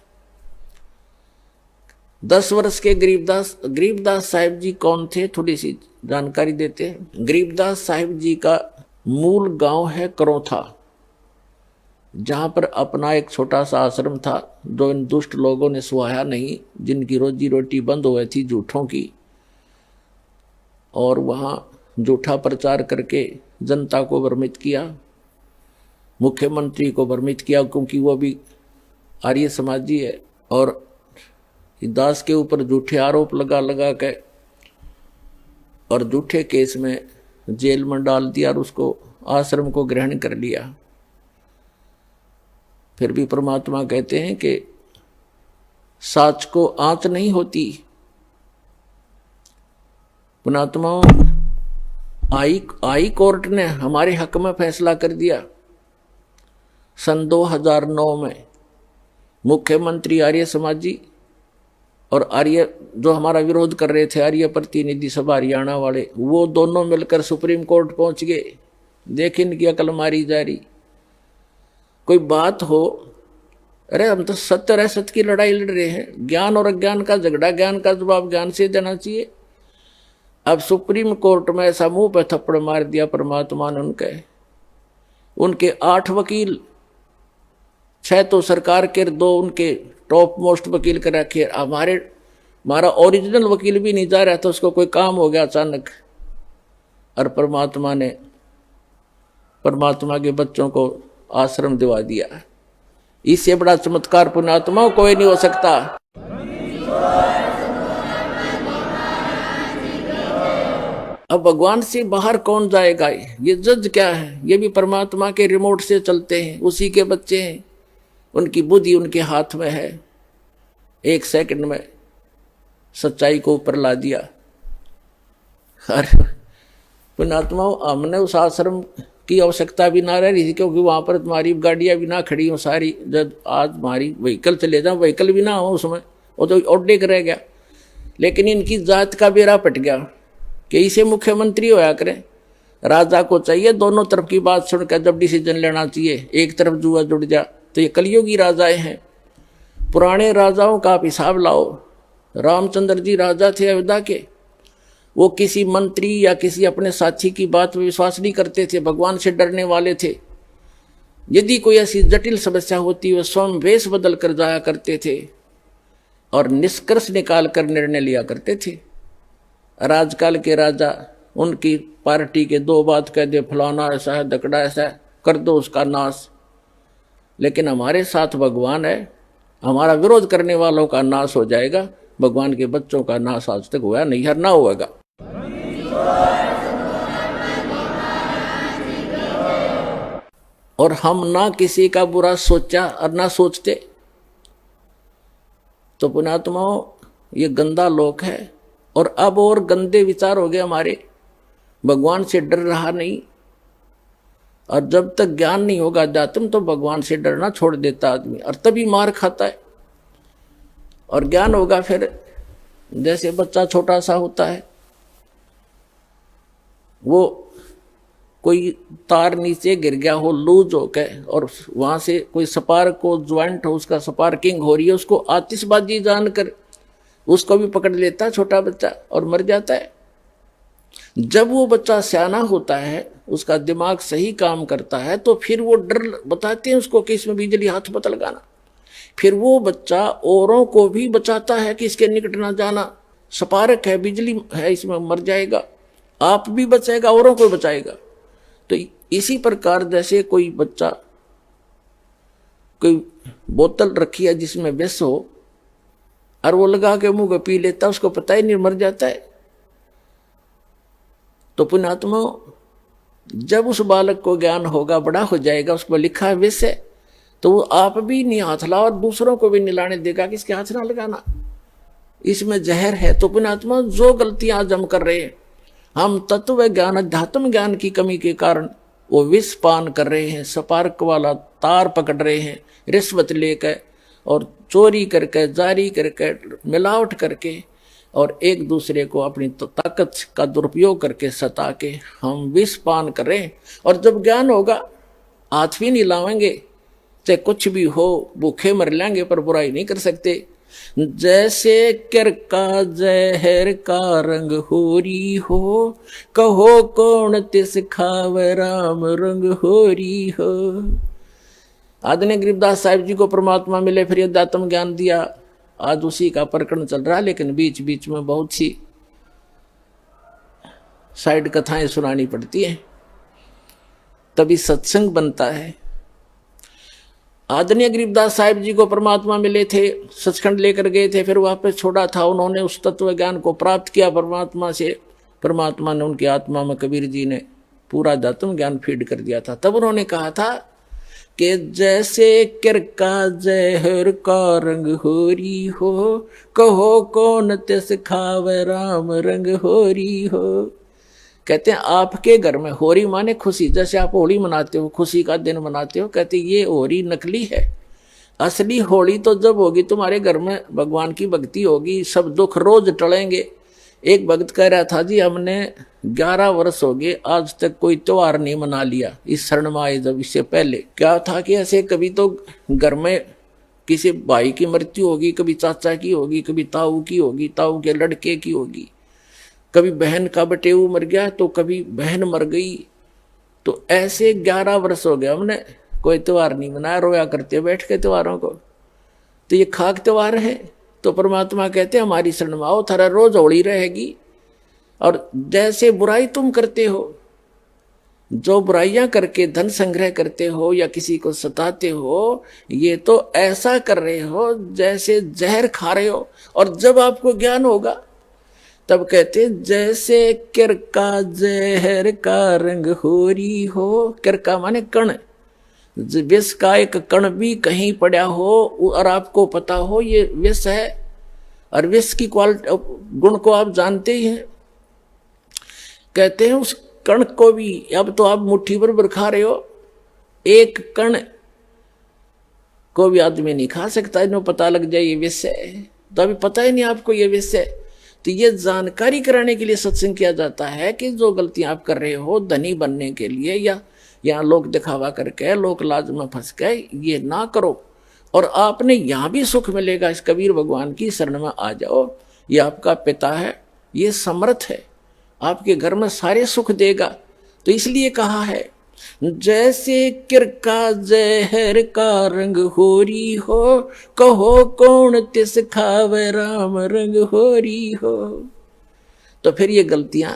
[SPEAKER 2] 10 वर्ष के गरीबदास साहिब जी कौन थे, थोड़ी सी जानकारी देते हैं। गरीबदास साहिब जी का मूल गांव है करौथा, जहां पर अपना एक छोटा सा आश्रम था जो इन दुष्ट लोगों ने सुहाया नहीं, जिनकी रोजी रोटी बंद हुई थी झूठों की, और वहां झूठा प्रचार करके जनता को भ्रमित किया, मुख्यमंत्री को भ्रमित किया, क्योंकि वो भी आर्य समाजी है। और दास के ऊपर झूठे आरोप लगा के और झूठे केस में जेल में डाल दिया और उसको आश्रम को ग्रहण कर लिया। फिर भी परमात्मा कहते हैं कि साच को आंच नहीं होती। पुणात्मा आई कोर्ट ने हमारे हक में फैसला कर दिया। सन 2009 में मुख्यमंत्री आर्य समाजी और आर्य जो हमारा विरोध कर रहे थे, आर्य प्रतिनिधि सभा हरियाणा वाले, वो दोनों मिलकर सुप्रीम कोर्ट पहुंच गए। देख इनकी अकल मारी जा रही। कोई बात हो, अरे हम तो सत्य और असत्य की लड़ाई लड़ रहे हैं, ज्ञान और अज्ञान का झगड़ा, ज्ञान का जवाब ज्ञान से देना चाहिए। अब सुप्रीम कोर्ट में ऐसा मुंह पे थप्पड़ मार दिया परमात्मा ने उनके 8 वकील, 6 तो सरकार के, 2 उनके टॉप मोस्ट वकील कर रखे। हमारा ओरिजिनल वकील भी नहीं जा रहा था, उसको कोई काम हो गया अचानक, और परमात्मा के बच्चों को आश्रम दिवा दिया। इससे बड़ा चमत्कार पुण्यात्मा कोई नहीं हो सकता। अब भगवान से बाहर कौन जाएगा? ये जज क्या है? ये भी परमात्मा के रिमोट से चलते हैं, उसी के बच्चे हैं, उनकी बुद्धि उनके हाथ में है। 1 सेकंड में सच्चाई को ऊपर ला दिया। अरे पुण्यात्मा, हमने उस आश्रम की आवश्यकता भी ना रह रही थी, क्योंकि वहां पर तुम्हारी गाड़ियां भी ना खड़ी हो सारी। जब आज हमारी व्हीकल चले जाओ, व्हीकल भी ना हो उसमें, वो तो ओडे कर रह गया। लेकिन इनकी जात का बेड़ा पट गया कि इसे मुख्यमंत्री होया करें। राजा को चाहिए दोनों तरफ की बात सुनकर जब डिसीजन लेना चाहिए। एक तरफ जुआ जुड़ जा, तो ये कलयुगी राजाएं हैं। पुराने राजाओं का आप हिसाब लाओ। रामचंद्र जी राजा थे अयोध्या के, वो किसी मंत्री या किसी अपने साथी की बात में विश्वास नहीं करते थे, भगवान से डरने वाले थे। यदि कोई ऐसी जटिल समस्या होती, वे स्वयं वेश बदल कर जाया करते थे और निष्कर्ष निकाल कर निर्णय लिया करते थे। राजकाल के राजा, उनकी पार्टी के 2 बात कह दे, फलाना ऐसा है, दकड़ा ऐसा है, कर दो उसका नाश। लेकिन हमारे साथ भगवान है, हमारा विरोध करने वालों का नाश हो जाएगा। भगवान के बच्चों का नाश आज तक हुआ नहीं, हर ना होगा। और हम ना किसी का बुरा सोचा और ना सोचते। तो पुण्यात्माओं, ये गंदा लोक है। और अब और गंदे विचार हो गए हमारे, भगवान से डर रहा नहीं। और जब तक ज्ञान नहीं होगा अध्यात्म तो भगवान से डरना छोड़ देता आदमी, और तभी मार खाता है। और ज्ञान होगा फिर, जैसे बच्चा छोटा सा होता है, वो कोई तार नीचे गिर गया हो लूज हो के, और वहां से कोई स्पार्क को ज्वाइंट हो, उसका स्पार्किंग हो रही है, उसको आतिशबाजी जानकर उसको भी पकड़ लेता है छोटा बच्चा और मर जाता है। जब वो बच्चा सियाना होता है, उसका दिमाग सही काम करता है, तो फिर वो डर बताते हैं उसको कि इसमें बिजली हाथ मत लगाना। फिर वो बच्चा औरों को भी बचाता है कि इसके निकट ना जाना, स्पार्क है, बिजली है, इसमें मर जाएगा, आप भी बचाएगा, औरों को बचाएगा। तो इसी प्रकार जैसे कोई बच्चा कोई बोतल रखी है जिसमें विष हो, और वो लगा के मुंह पे पी लेता, उसको पता ही नहीं, मर जाता है। तो पुण्यात्मा, जब उस बालक को ज्ञान होगा, बड़ा हो जाएगा, उसको लिखा है विष है, तो वो आप भी नहीं हाथ लाओ और दूसरों को भी निलाने देगा कि इसके हाथ ना लगाना, इसमें जहर है। तो पुण्यात्मा, जो गलतियां आज हम कर रहे हैं, हम तत्व ज्ञान अध्यात्म ज्ञान की कमी के कारण वो विष पान कर रहे हैं, स्पार्क वाला तार पकड़ रहे हैं, रिश्वत लेकर और चोरी करके, जारी करके, मिलावट करके, और एक दूसरे को अपनी ताकत का दुरुपयोग करके सता के हम विष पान कर रहे हैं। और जब ज्ञान होगा, हाथ भी नहीं लावेंगे, चाहे कुछ भी हो, भूखे मर लेंगे पर बुराई नहीं कर सकते। जैसे कर का जहर का रंग होरी हो, कहो कौन तिस खावे राम रंग होरी हो। आदरणीय गरीबदास साहिब जी को परमात्मा मिले, फिर अध्यात्म ज्ञान दिया। आज उसी का प्रकरण चल रहा है, लेकिन बीच बीच में बहुत सी साइड कथाएं सुनानी पड़ती हैं, तभी सत्संग बनता है। आदरणीय गरीबदास साहिब जी को परमात्मा मिले थे, सचखंड लेकर गए थे, फिर वापस छोड़ा था। उन्होंने उस तत्व ज्ञान को प्राप्त किया परमात्मा से। परमात्मा ने उनकी आत्मा में कबीर जी ने पूरा अध्यात्म ज्ञान फीड कर दिया था। तब उन्होंने कहा था कि जैसे कर का जहर का रंग होरी हो, कहो कौन तिस खावे राम रंग होरी हो। कहते हैं आपके घर में होरी माने खुशी, जैसे आप होली मनाते हो, खुशी का दिन मनाते हो, कहते ये होरी नकली है। असली होली तो जब होगी तुम्हारे घर में भगवान की भक्ति होगी, सब दुख रोज टलेंगे। एक भक्त कह रहा था, जी हमने 11 वर्ष हो गए आज तक कोई त्योहार नहीं मना लिया इस शरण में आए। जब इससे पहले क्या था कि ऐसे कभी तो घर में किसी भाई की मृत्यु होगी, कभी चाचा की होगी, कभी ताऊ की होगी, ताऊ के लड़के की होगी, कभी बहन का बटेऊ मर गया, तो कभी बहन मर गई। तो ऐसे 11 वर्ष हो गए हमने कोई त्योहार नहीं मनाया, रोया करते बैठ के त्योहारों को। तो ये खाक त्योहार है। तो परमात्मा कहते हमारी शरण में आओ, थारा रोज होली रहेगी। और जैसे बुराई तुम करते हो, जो बुराइयां करके धन संग्रह करते हो या किसी को सताते हो, ये तो ऐसा कर रहे हो जैसे जहर खा रहे हो। और जब आपको ज्ञान होगा तब कहते जैसे किरका जहर का रंग होरी हो। किरका माने कण, विष का एक कण भी कहीं पड़ा हो और आपको पता हो ये विष है, और विष की क्वालिटी गुण को आप जानते ही हैं। कहते हैं उस कण को भी, अब तो आप मुट्ठी भर खा रहे हो, एक कण को भी आदमी नहीं खा सकता, इन्हें पता लग जाए ये विष है। तो अभी पता ही नहीं आपको ये विष है। तो ये जानकारी कराने के लिए सत्संग किया जाता है कि जो गलतियां आप कर रहे हो धनी बनने के लिए या लोग दिखावा करके, लोक लाज में फंस के, ये ना करो। और आपने यहाँ भी सुख मिलेगा। इस कबीर भगवान की शरण में आ जाओ, ये आपका पिता है, ये समर्थ है, आपके घर में सारे सुख देगा। तो इसलिए कहा है जैसे किरका जहर का रंग होरी हो, कहो कौन तिस खावे राम रंग होरी हो। तो फिर ये गलतियां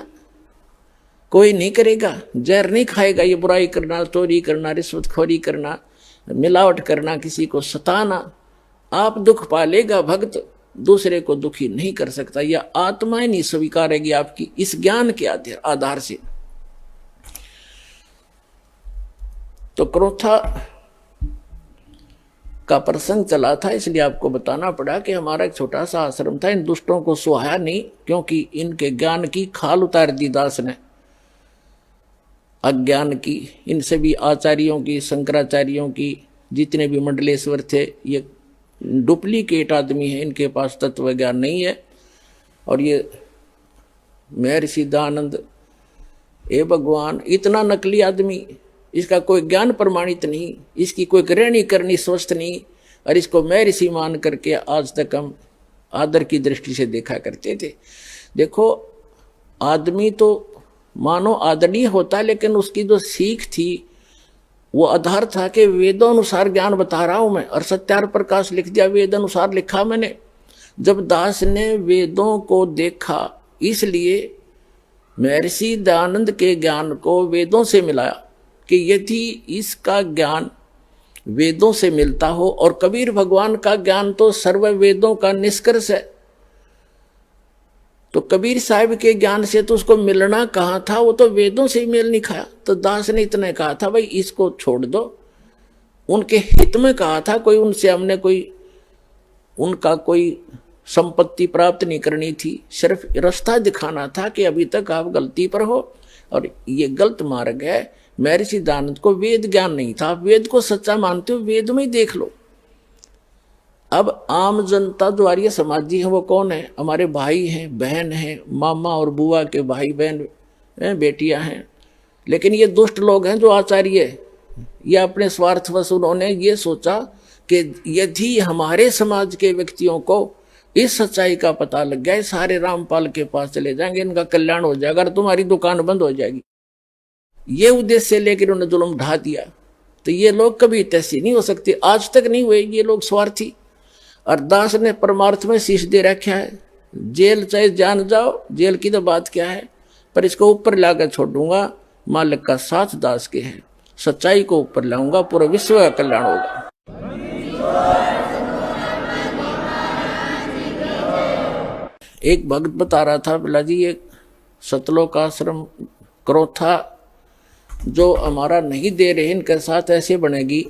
[SPEAKER 2] कोई नहीं करेगा, जहर नहीं खाएगा। ये बुराई करना, चोरी करना, रिश्वतखोरी करना, मिलावट करना, किसी को सताना, आप दुख पालेगा। भक्त दूसरे को दुखी नहीं कर सकता, यह आत्माएं नहीं स्वीकारेगी आपकी इस ज्ञान के आधार से। तो क्रोथा का प्रसंग चला था, इसलिए आपको बताना पड़ा कि हमारा एक छोटा सा आश्रम था। इन दुष्टों को सुहाया नहीं, क्योंकि इनके ज्ञान की खाल उतार दी दास ने, अज्ञान की। इनसे भी आचार्यों की, शंकराचार्यों की, जितने भी मंडलेश्वर थे, ये डुप्लीकेट आदमी है, इनके पास तत्व ज्ञान नहीं है। और ये महर्षि दयानंद, ए भगवान, इतना नकली आदमी, इसका कोई ज्ञान प्रमाणित नहीं, इसकी कोई करणी करनी स्वस्थ नहीं, और इसको महर्षि मान करके आज तक हम आदर की दृष्टि से देखा करते थे। देखो, आदमी तो मानो आदरणीय होता, लेकिन उसकी जो सीख थी वो आधार था कि वेदों अनुसार ज्ञान बता रहा हूं मैं, और सत्यार प्रकाश लिख दिया, वेद अनुसार लिखा मैंने। जब दास ने वेदों को देखा, इसलिए महर्षि दयानंद के ज्ञान को वेदों से मिलाया कि यदि इसका ज्ञान वेदों से मिलता हो, और कबीर भगवान का ज्ञान तो सर्व वेदों का निष्कर्ष है, तो कबीर साहब के ज्ञान से तो उसको मिलना कहाँ था, वो तो वेदों से ही मेल नहीं खाया। तो दास ने इतना कहा था, भाई इसको छोड़ दो, उनके हित में कहा था, कोई उनसे हमने कोई उनका कोई संपत्ति प्राप्त नहीं करनी थी, सिर्फ रास्ता दिखाना था कि अभी तक आप गलती पर हो और ये गलत मार्ग है। महर्षि दयानंद को वेद ज्ञान नहीं था, आप वेद को सच्चा मानते हो, वेद में ही देख लो। अब आम जनता जो आर्य समाजी है वो कौन है? हमारे भाई हैं, बहन हैं, मामा और बुआ के भाई बहन बेटियां हैं। लेकिन ये दुष्ट लोग हैं जो आचार्य, ये अपने स्वार्थवश उन्होंने ये सोचा कि यदि हमारे समाज के व्यक्तियों को इस सच्चाई का पता लग गया, सारे रामपाल के पास चले जाएंगे, इनका कल्याण हो जाएगा और तुम्हारी दुकान बंद हो जाएगी। ये उद्देश्य से लेकर उन्होंने जुल्म ढा दिया। तो ये लोग कभी तैसी नहीं हो सकते, आज तक नहीं हुए, ये लोग स्वार्थी। और दास ने परमार्थ में शीश दे रखा है, जेल चाहे जान जाओ, जेल की तो बात क्या है, पर इसको ऊपर लाकर छोड़ दूंगा, मालिक का साथ दास के है, सच्चाई को ऊपर लाऊंगा, पूरा विश्व का कल्याण होगा। एक भक्त बता रहा था, बोला जी ये सतलोक आश्रम क्रोथा जो हमारा नहीं दे रहे, इनके साथ ऐसे बनेगी।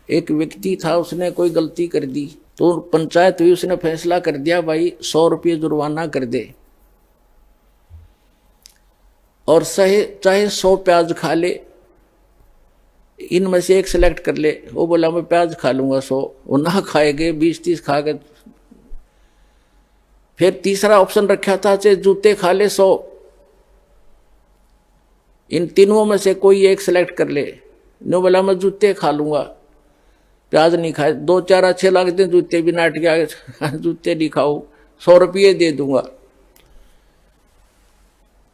[SPEAKER 2] एक व्यक्ति था, उसने कोई गलती कर दी, तो पंचायत हुई, उसने फैसला कर दिया भाई 100 रुपये जुर्माना कर दे, और चाहे 100 प्याज खा ले, इनमें से एक सिलेक्ट कर ले। वो बोला मैं प्याज खा लूंगा 100, वो ना खाएगे 20-30 खा गए। फिर तीसरा ऑप्शन रखा था, चाहे जूते खा ले 100, इन तीनों में से कोई एक सिलेक्ट कर ले। नो बोला मैं जूते खा लूंगा, प्याज नहीं खाए। 2-4 अच्छे लगते हैं जूते भी, नाट के जूते नहीं खाओ, 100 रुपये दे दूंगा।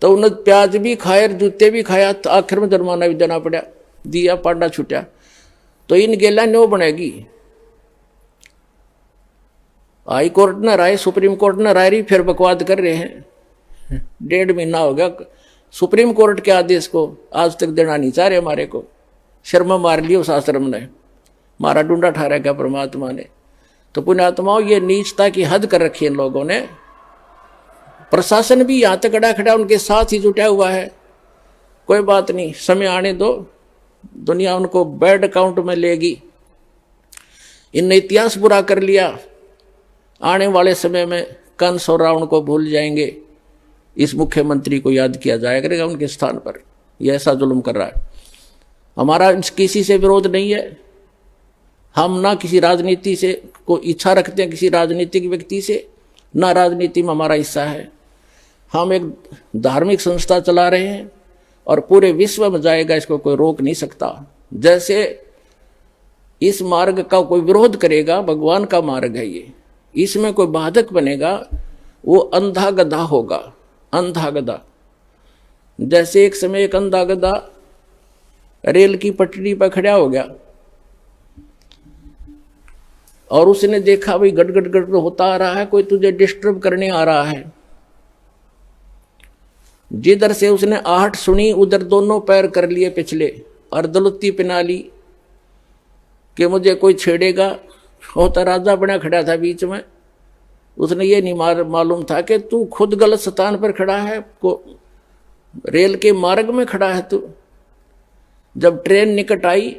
[SPEAKER 2] तो उन्हें प्याज भी खाए, जूते भी खाया, तो आखिर में जुर्माना भी देना पड़ा, दिया, पांडा छूटा। तो इन गेला न्यो बनेगी। हाई कोर्ट न राय, सुप्रीम कोर्ट न राय, फिर बकवाद कर रहे हैं। 1.5 महीना हो गया, सुप्रीम कोर्ट के आदेश को आज तक देना नहीं चाह रहे हमारे को। शर्मा मार लिया उस आश्रम ने, मारा डूंडा ठहरा क्या परमात्मा ने। तो पुण्यात्माओं, ये नीचता की हद कर रखी है इन लोगों ने। प्रशासन भी यहाँ तक खड़ा उनके साथ ही जुटा हुआ है। कोई बात नहीं, समय आने दो, दुनिया उनको बैड अकाउंट में लेगी। इनने इतिहास बुरा कर लिया, आने वाले समय में कंस और रावण को भूल जाएंगे, इस मुख्यमंत्री को याद किया जाया करेगा उनके स्थान पर। यह ऐसा जुल्म कर रहा है। हमारा किसी से विरोध नहीं है, हम ना किसी राजनीति से को इच्छा रखते हैं, किसी राजनीतिक व्यक्ति से, ना राजनीति में हमारा हिस्सा है। हम एक धार्मिक संस्था चला रहे हैं और पूरे विश्व में जाएगा, इसको कोई रोक नहीं सकता। जैसे इस मार्ग का कोई विरोध करेगा, भगवान का मार्ग है ये, इसमें कोई बाधक बनेगा, वो अंधा गधा होगा, अंधा गधा। जैसे एक समय एक अंधा गधा रेल की पटरी पर खड़ा हो गया और उसने देखा भाई गड़ गड़ गड़ होता आ रहा है, कोई तुझे डिस्टर्ब करने आ रहा है। जिधर से उसने आहट सुनी उधर दोनों पैर कर लिए पिछले और दलुत्ती पिना ली कि मुझे कोई छेड़ेगा। होता राजा बना खड़ा था बीच में, उसने ये नहीं मालूम था कि तू खुद गलत स्थान पर खड़ा है, को रेल के मार्ग में खड़ा है तू। जब ट्रेन निकट आई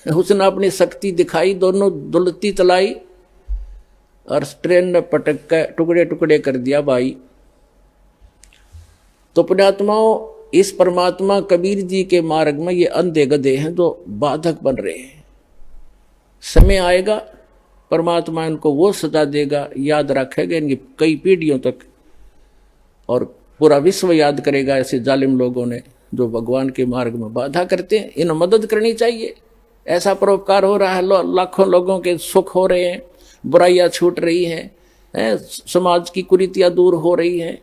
[SPEAKER 2] उसने अपनी शक्ति दिखाई, दोनों दुलती चलाई और ट्रेन ने पटक कर टुकड़े टुकड़े कर दिया भाई। तो पुण्यात्माओं, इस परमात्मा कबीर जी के मार्ग में ये अंधे गधे हैं जो बाधक बन रहे हैं। समय आएगा परमात्मा इनको वो सजा देगा, याद रखेगा इनकी कई पीढ़ियों तक, और पूरा विश्व याद करेगा ऐसे जालिम लोगों ने जो भगवान के मार्ग में बाधा करते हैं। इन्हें मदद करनी चाहिए। ऐसा परोपकार हो रहा है, लाखों लोगों के सुख हो रहे हैं, बुराइयां छूट रही हैं, समाज की कुरीतियां दूर हो रही हैं,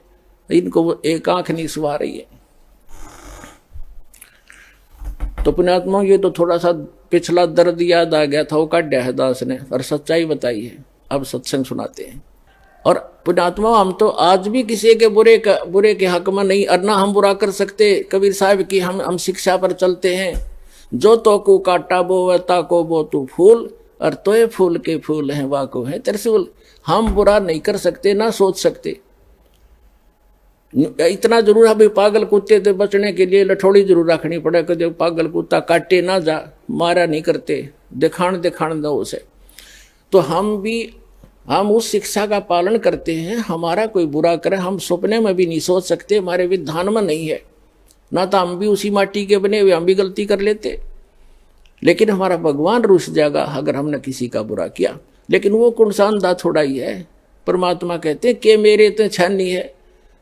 [SPEAKER 2] इनको एक आंख नहीं सुहा रही है। तो पुण्यात्मा, ये तो थोड़ा सा पिछला दर्द याद आ गया था, वो काट है दास ने और सच्चाई बताई है। अब सत्संग सुनाते हैं। और पुण्यात्मा, हम तो आज भी किसी के बुरे के हक में नहीं, और ना हम बुरा कर सकते। कबीर साहब की हम शिक्षा पर चलते हैं, जो तो को काटा बो ता को बो तू फूल, और तोय फूल के फूल हैं वाको है त्रिशूल। हम बुरा नहीं कर सकते, ना सोच सकते। इतना जरूर है भाई, पागल कुत्ते से बचने के लिए लठोड़ी जरूर रखनी पड़े, कभी पागल कुत्ता काटे ना जा, मारा नहीं करते, दिखाण दो उसे। तो हम उस शिक्षा का पालन करते हैं। हमारा कोई बुरा करे हम सपने में भी नहीं सोच सकते, हमारे विधान में नहीं है। ना तो हम भी उसी माटी के बने हुए, हम भी गलती कर लेते, लेकिन हमारा भगवान रुस जाएगा अगर हमने किसी का बुरा किया। लेकिन वो कौन सा अंधा थोड़ा ही है। परमात्मा कहते हैं कि मेरे तो छानी है,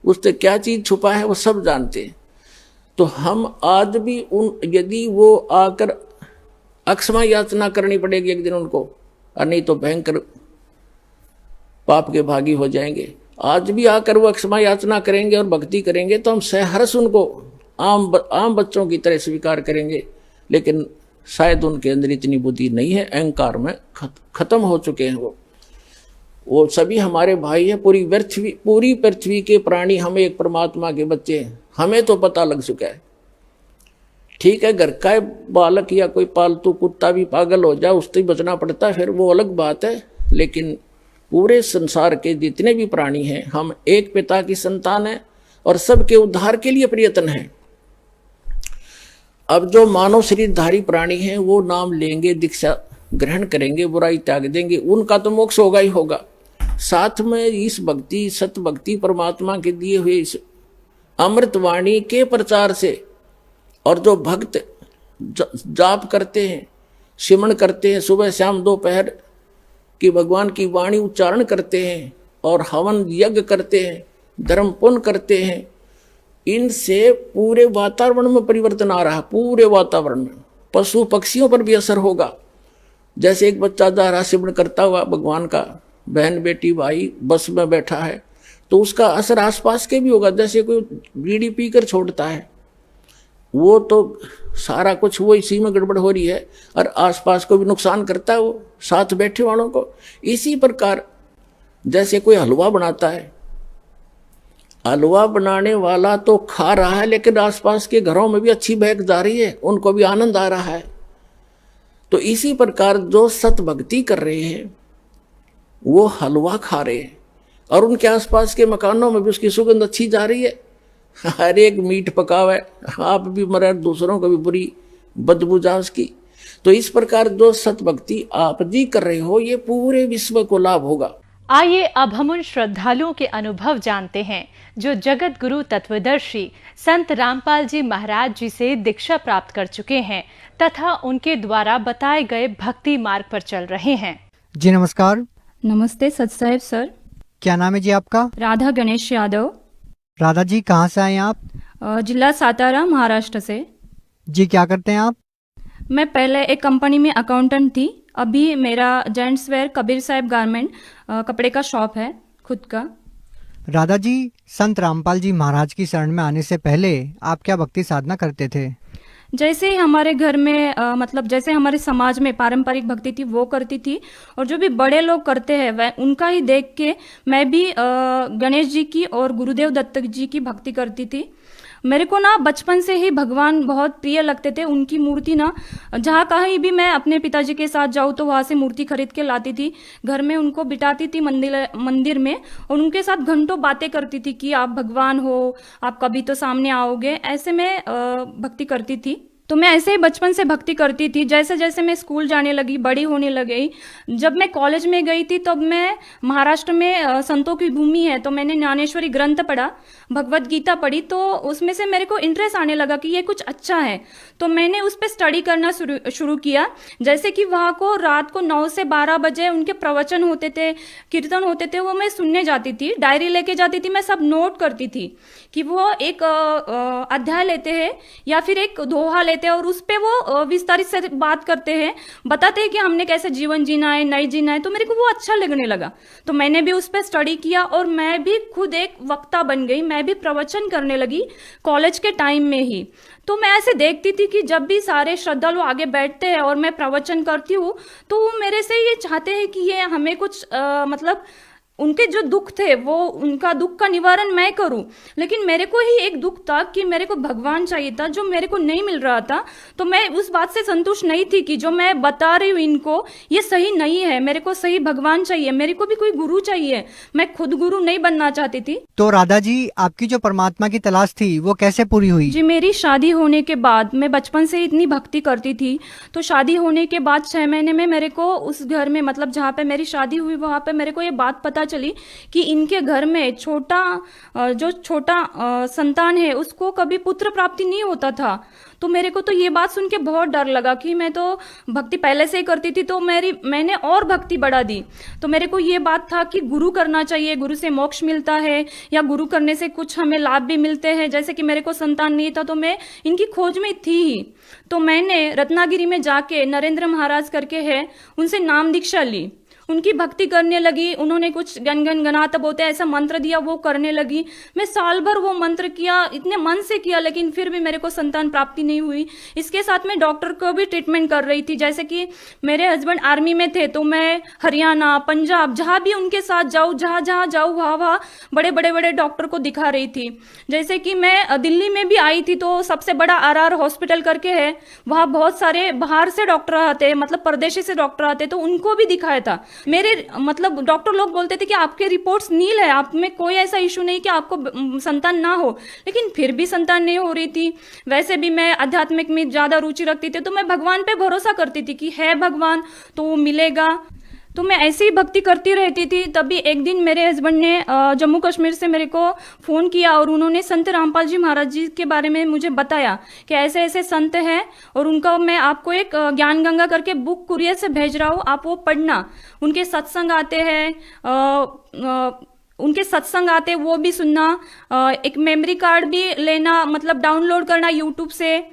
[SPEAKER 2] उससे क्या चीज छुपा है वो सब जानते हैं। तो हम आज भी यदि वो आकर अक्षमा याचना करनी पड़ेगी एक दिन उनको, और नहीं तो भयंकर पाप के भागी हो जाएंगे। आज भी आकर वो अक्षमा याचना करेंगे और भक्ति करेंगे तो हम सहर्ष उनको आम बच्चों की तरह स्वीकार करेंगे। लेकिन शायद उनके अंदर इतनी बुद्धि नहीं है, अहंकार में खत्म हो चुके हैं वो सभी हमारे भाई हैं। पूरी पृथ्वी के प्राणी हमें एक परमात्मा के बच्चे हैं, हमें तो पता लग चुका है। ठीक है, घर का बालक या कोई पालतू कुत्ता भी पागल हो जाए, उससे बचना पड़ता है, फिर वो अलग बात है। लेकिन पूरे संसार के जितने भी प्राणी हैं, हम एक पिता की संतान हैं और सबके उद्धार के लिए प्रयत्न है। अब जो मानव शरीरधारी प्राणी हैं वो नाम लेंगे, दीक्षा ग्रहण करेंगे, बुराई त्याग देंगे, उनका तो मोक्ष होगा ही होगा। साथ में इस भक्ति, सत भक्ति, परमात्मा के दिए हुए इस अमृत वाणी के प्रचार से, और जो भक्त जाप करते हैं, सिमरण करते हैं, सुबह शाम दोपहर कि भगवान की वाणी उच्चारण करते हैं और हवन यज्ञ करते हैं, धर्म पुण्य करते हैं, इनसे पूरे वातावरण में परिवर्तन आ रहा है। पूरे वातावरण में पशु पक्षियों पर भी असर होगा। जैसे एक बच्चा जा रहा सिमरण करता हुआ भगवान का, बहन बेटी भाई बस में बैठा है, तो उसका असर आसपास के भी होगा। जैसे कोई बीड़ी पीकर छोड़ता है, वो तो सारा कुछ वो इसी में गड़बड़ हो रही है और आसपास को भी नुकसान करता है, वो साथ बैठे वालों को। इसी प्रकार जैसे कोई हलवा बनाता है, हलवा बनाने वाला तो खा रहा है, लेकिन आसपास के घरों में भी अच्छी महक जा रही है, उनको भी आनंद आ रहा है। तो इसी प्रकार जो सत भक्ति कर रहे हैं वो हलवा खा रहे हैं, और उनके आसपास के मकानों में भी उसकी सुगंध अच्छी जा रही है। हर एक मीठ पकावा है, आप भी मरे, दूसरों को भी बुरी बदबू जा उसकी। तो इस प्रकार जो सत भक्ति आप जी कर रहे हो, ये पूरे विश्व को लाभ होगा।
[SPEAKER 3] आइए अब हम उन श्रद्धालुओं के अनुभव जानते हैं जो जगत गुरु तत्वदर्शी संत रामपाल जी महाराज जी से दीक्षा प्राप्त कर चुके हैं तथा उनके द्वारा बताए गए भक्ति मार्ग पर चल रहे हैं।
[SPEAKER 4] जी नमस्कार।
[SPEAKER 5] नमस्ते सत साहेब सर।
[SPEAKER 4] क्या नाम है जी आपका?
[SPEAKER 5] राधा गणेश यादव।
[SPEAKER 4] राधा जी कहाँ से आए आप?
[SPEAKER 5] जिला सातारा, महाराष्ट्र से।
[SPEAKER 4] जी क्या करते हैं आप?
[SPEAKER 5] मैं पहले एक कंपनी में अकाउंटेंट थी, अभी मेरा जेंट्स वेयर कबीर साहब गारमेंट कपड़े का शॉप है खुद का।
[SPEAKER 4] राधा जी, संत रामपाल जी महाराज की शरण में आने से पहले आप क्या भक्ति साधना करते थे?
[SPEAKER 5] जैसे ही हमारे घर में मतलब जैसे हमारे समाज में पारंपरिक भक्ति थी वो करती थी, और जो भी बड़े लोग करते हैं वह उनका ही देख के मैं भी गणेश जी की और गुरुदेव दत्त जी की भक्ति करती थी। मेरे को ना बचपन से ही भगवान बहुत प्रिय लगते थे। उनकी मूर्ति ना जहाँ कहीं भी मैं अपने पिताजी के साथ जाऊँ तो वहाँ से मूर्ति खरीद के लाती थी, घर में उनको बिठाती थी मंदिर में, और उनके साथ घंटों बातें करती थी कि आप भगवान हो, आप कभी तो सामने आओगे। ऐसे में भक्ति करती थी। तो मैं ऐसे ही बचपन से भक्ति करती थी। जैसे जैसे मैं स्कूल जाने लगी, बड़ी होने लगी, जब मैं कॉलेज में गई थी तब मैं महाराष्ट्र में संतों की भूमि है तो मैंने ज्ञानेश्वरी ग्रंथ पढ़ा, भगवत गीता पढ़ी, तो उसमें से मेरे को इंटरेस्ट आने लगा कि ये कुछ अच्छा है। तो मैंने उस पर स्टडी करना शुरू किया। जैसे कि वहाँ को रात को 9 से 12 बजे उनके प्रवचन होते थे, कीर्तन होते थे, वो मैं सुनने जाती थी, डायरी लेके जाती थी, मैं सब नोट करती थी कि वो एक अध्याय लेते हैं या फिर एक दोहा लेते हैं और उस पे वो विस्तारित से बात करते हैं, बताते हैं कि हमने कैसे जीवन जीना है, नहीं जीना है। तो मेरे को वो अच्छा लगने लगा, तो मैंने भी उस पर स्टडी किया और मैं भी खुद एक वक्ता बन गई, मैं भी प्रवचन करने लगी कॉलेज के टाइम में ही। तो मैं ऐसे देखती थी कि जब भी सारे श्रद्धालु आगे बैठते हैं और मैं प्रवचन करती हूँ तो वो मेरे से ये चाहते हैं कि ये हमें कुछ मतलब उनके जो दुख थे वो उनका दुख का निवारण मैं करूं, लेकिन मेरे को ही एक दुख था कि मेरे को भगवान चाहिए था जो मेरे को नहीं मिल रहा था। तो मैं उस बात से संतुष्ट नहीं थी कि जो मैं बता रही हूँ इनको ये सही नहीं है, मेरे को सही भगवान चाहिए, मेरे को भी कोई गुरु चाहिए, मैं खुद गुरु नहीं बनना चाहती थी।
[SPEAKER 4] तो राधा जी, आपकी जो परमात्मा की तलाश थी वो कैसे पूरी हुई?
[SPEAKER 5] जी, मेरी शादी होने के बाद, मैं बचपन से इतनी भक्ति करती थी, तो शादी होने के बाद 6 महीने में मेरे को उस घर में, मतलब जहाँ पे मेरी शादी हुई वहाँ पे मेरे को ये बात पता चली कि इनके घर में जो छोटा संतान है उसको कभी पुत्र प्राप्ति नहीं होता था। तो मेरे को तो ये बात सुन के बहुत डर लगा कि मैं तो भक्ति पहले से ही करती थी तो मैंने और भक्ति बढ़ा दी। तो मेरे को ये बात था कि गुरु करना चाहिए, गुरु से मोक्ष मिलता है या गुरु करने से कुछ हमें लाभ भी मिलते हैं। जैसे कि मेरे को संतान नहीं था तो मैं इनकी खोज में थी ही, तो मैंने रत्नागिरी में जाके नरेंद्र महाराज करके है उनसे नाम दीक्षा ली, उनकी भक्ति करने लगी। उन्होंने कुछ गन गनात बोलते ऐसा मंत्र दिया, वो करने लगी। मैं साल भर वो मंत्र किया, इतने मन से किया, लेकिन फिर भी मेरे को संतान प्राप्ति नहीं हुई। इसके साथ मैं डॉक्टर को भी ट्रीटमेंट कर रही थी। जैसे कि मेरे हस्बैंड आर्मी में थे तो मैं हरियाणा, पंजाब, जहां भी उनके साथ जाऊँ, जहां जाऊँ वहां बड़े डॉक्टर को दिखा रही थी। जैसे कि मैं दिल्ली में भी आई थी तो सबसे बड़ा RR हॉस्पिटल करके है, वहां बहुत सारे बाहर से डॉक्टर आते, मतलब परदेशी से डॉक्टर आते, तो उनको भी दिखाया था। मेरे मतलब डॉक्टर लोग बोलते थे कि आपके रिपोर्ट्स नील है, आप में कोई ऐसा इशू नहीं कि आपको संतान ना हो, लेकिन फिर भी संतान नहीं हो रही थी। वैसे भी मैं आध्यात्मिक में ज्यादा रुचि रखती थी तो मैं भगवान पे भरोसा करती थी कि है भगवान तो वो मिलेगा। तो मैं ऐसे ही भक्ति करती रहती थी। तभी एक दिन मेरे हस्बैंड ने जम्मू कश्मीर से मेरे को फ़ोन किया और उन्होंने संत रामपाल जी महाराज जी के बारे में मुझे बताया कि ऐसे ऐसे संत हैं और उनका मैं आपको एक ज्ञान गंगा करके बुक कुरियर से भेज रहा हूँ, आप वो पढ़ना। उनके सत्संग आते हैं, उनके सत्संग आते वो भी सुनना, एक मेमोरी कार्ड भी लेना, मतलब डाउनलोड करना यूट्यूब से।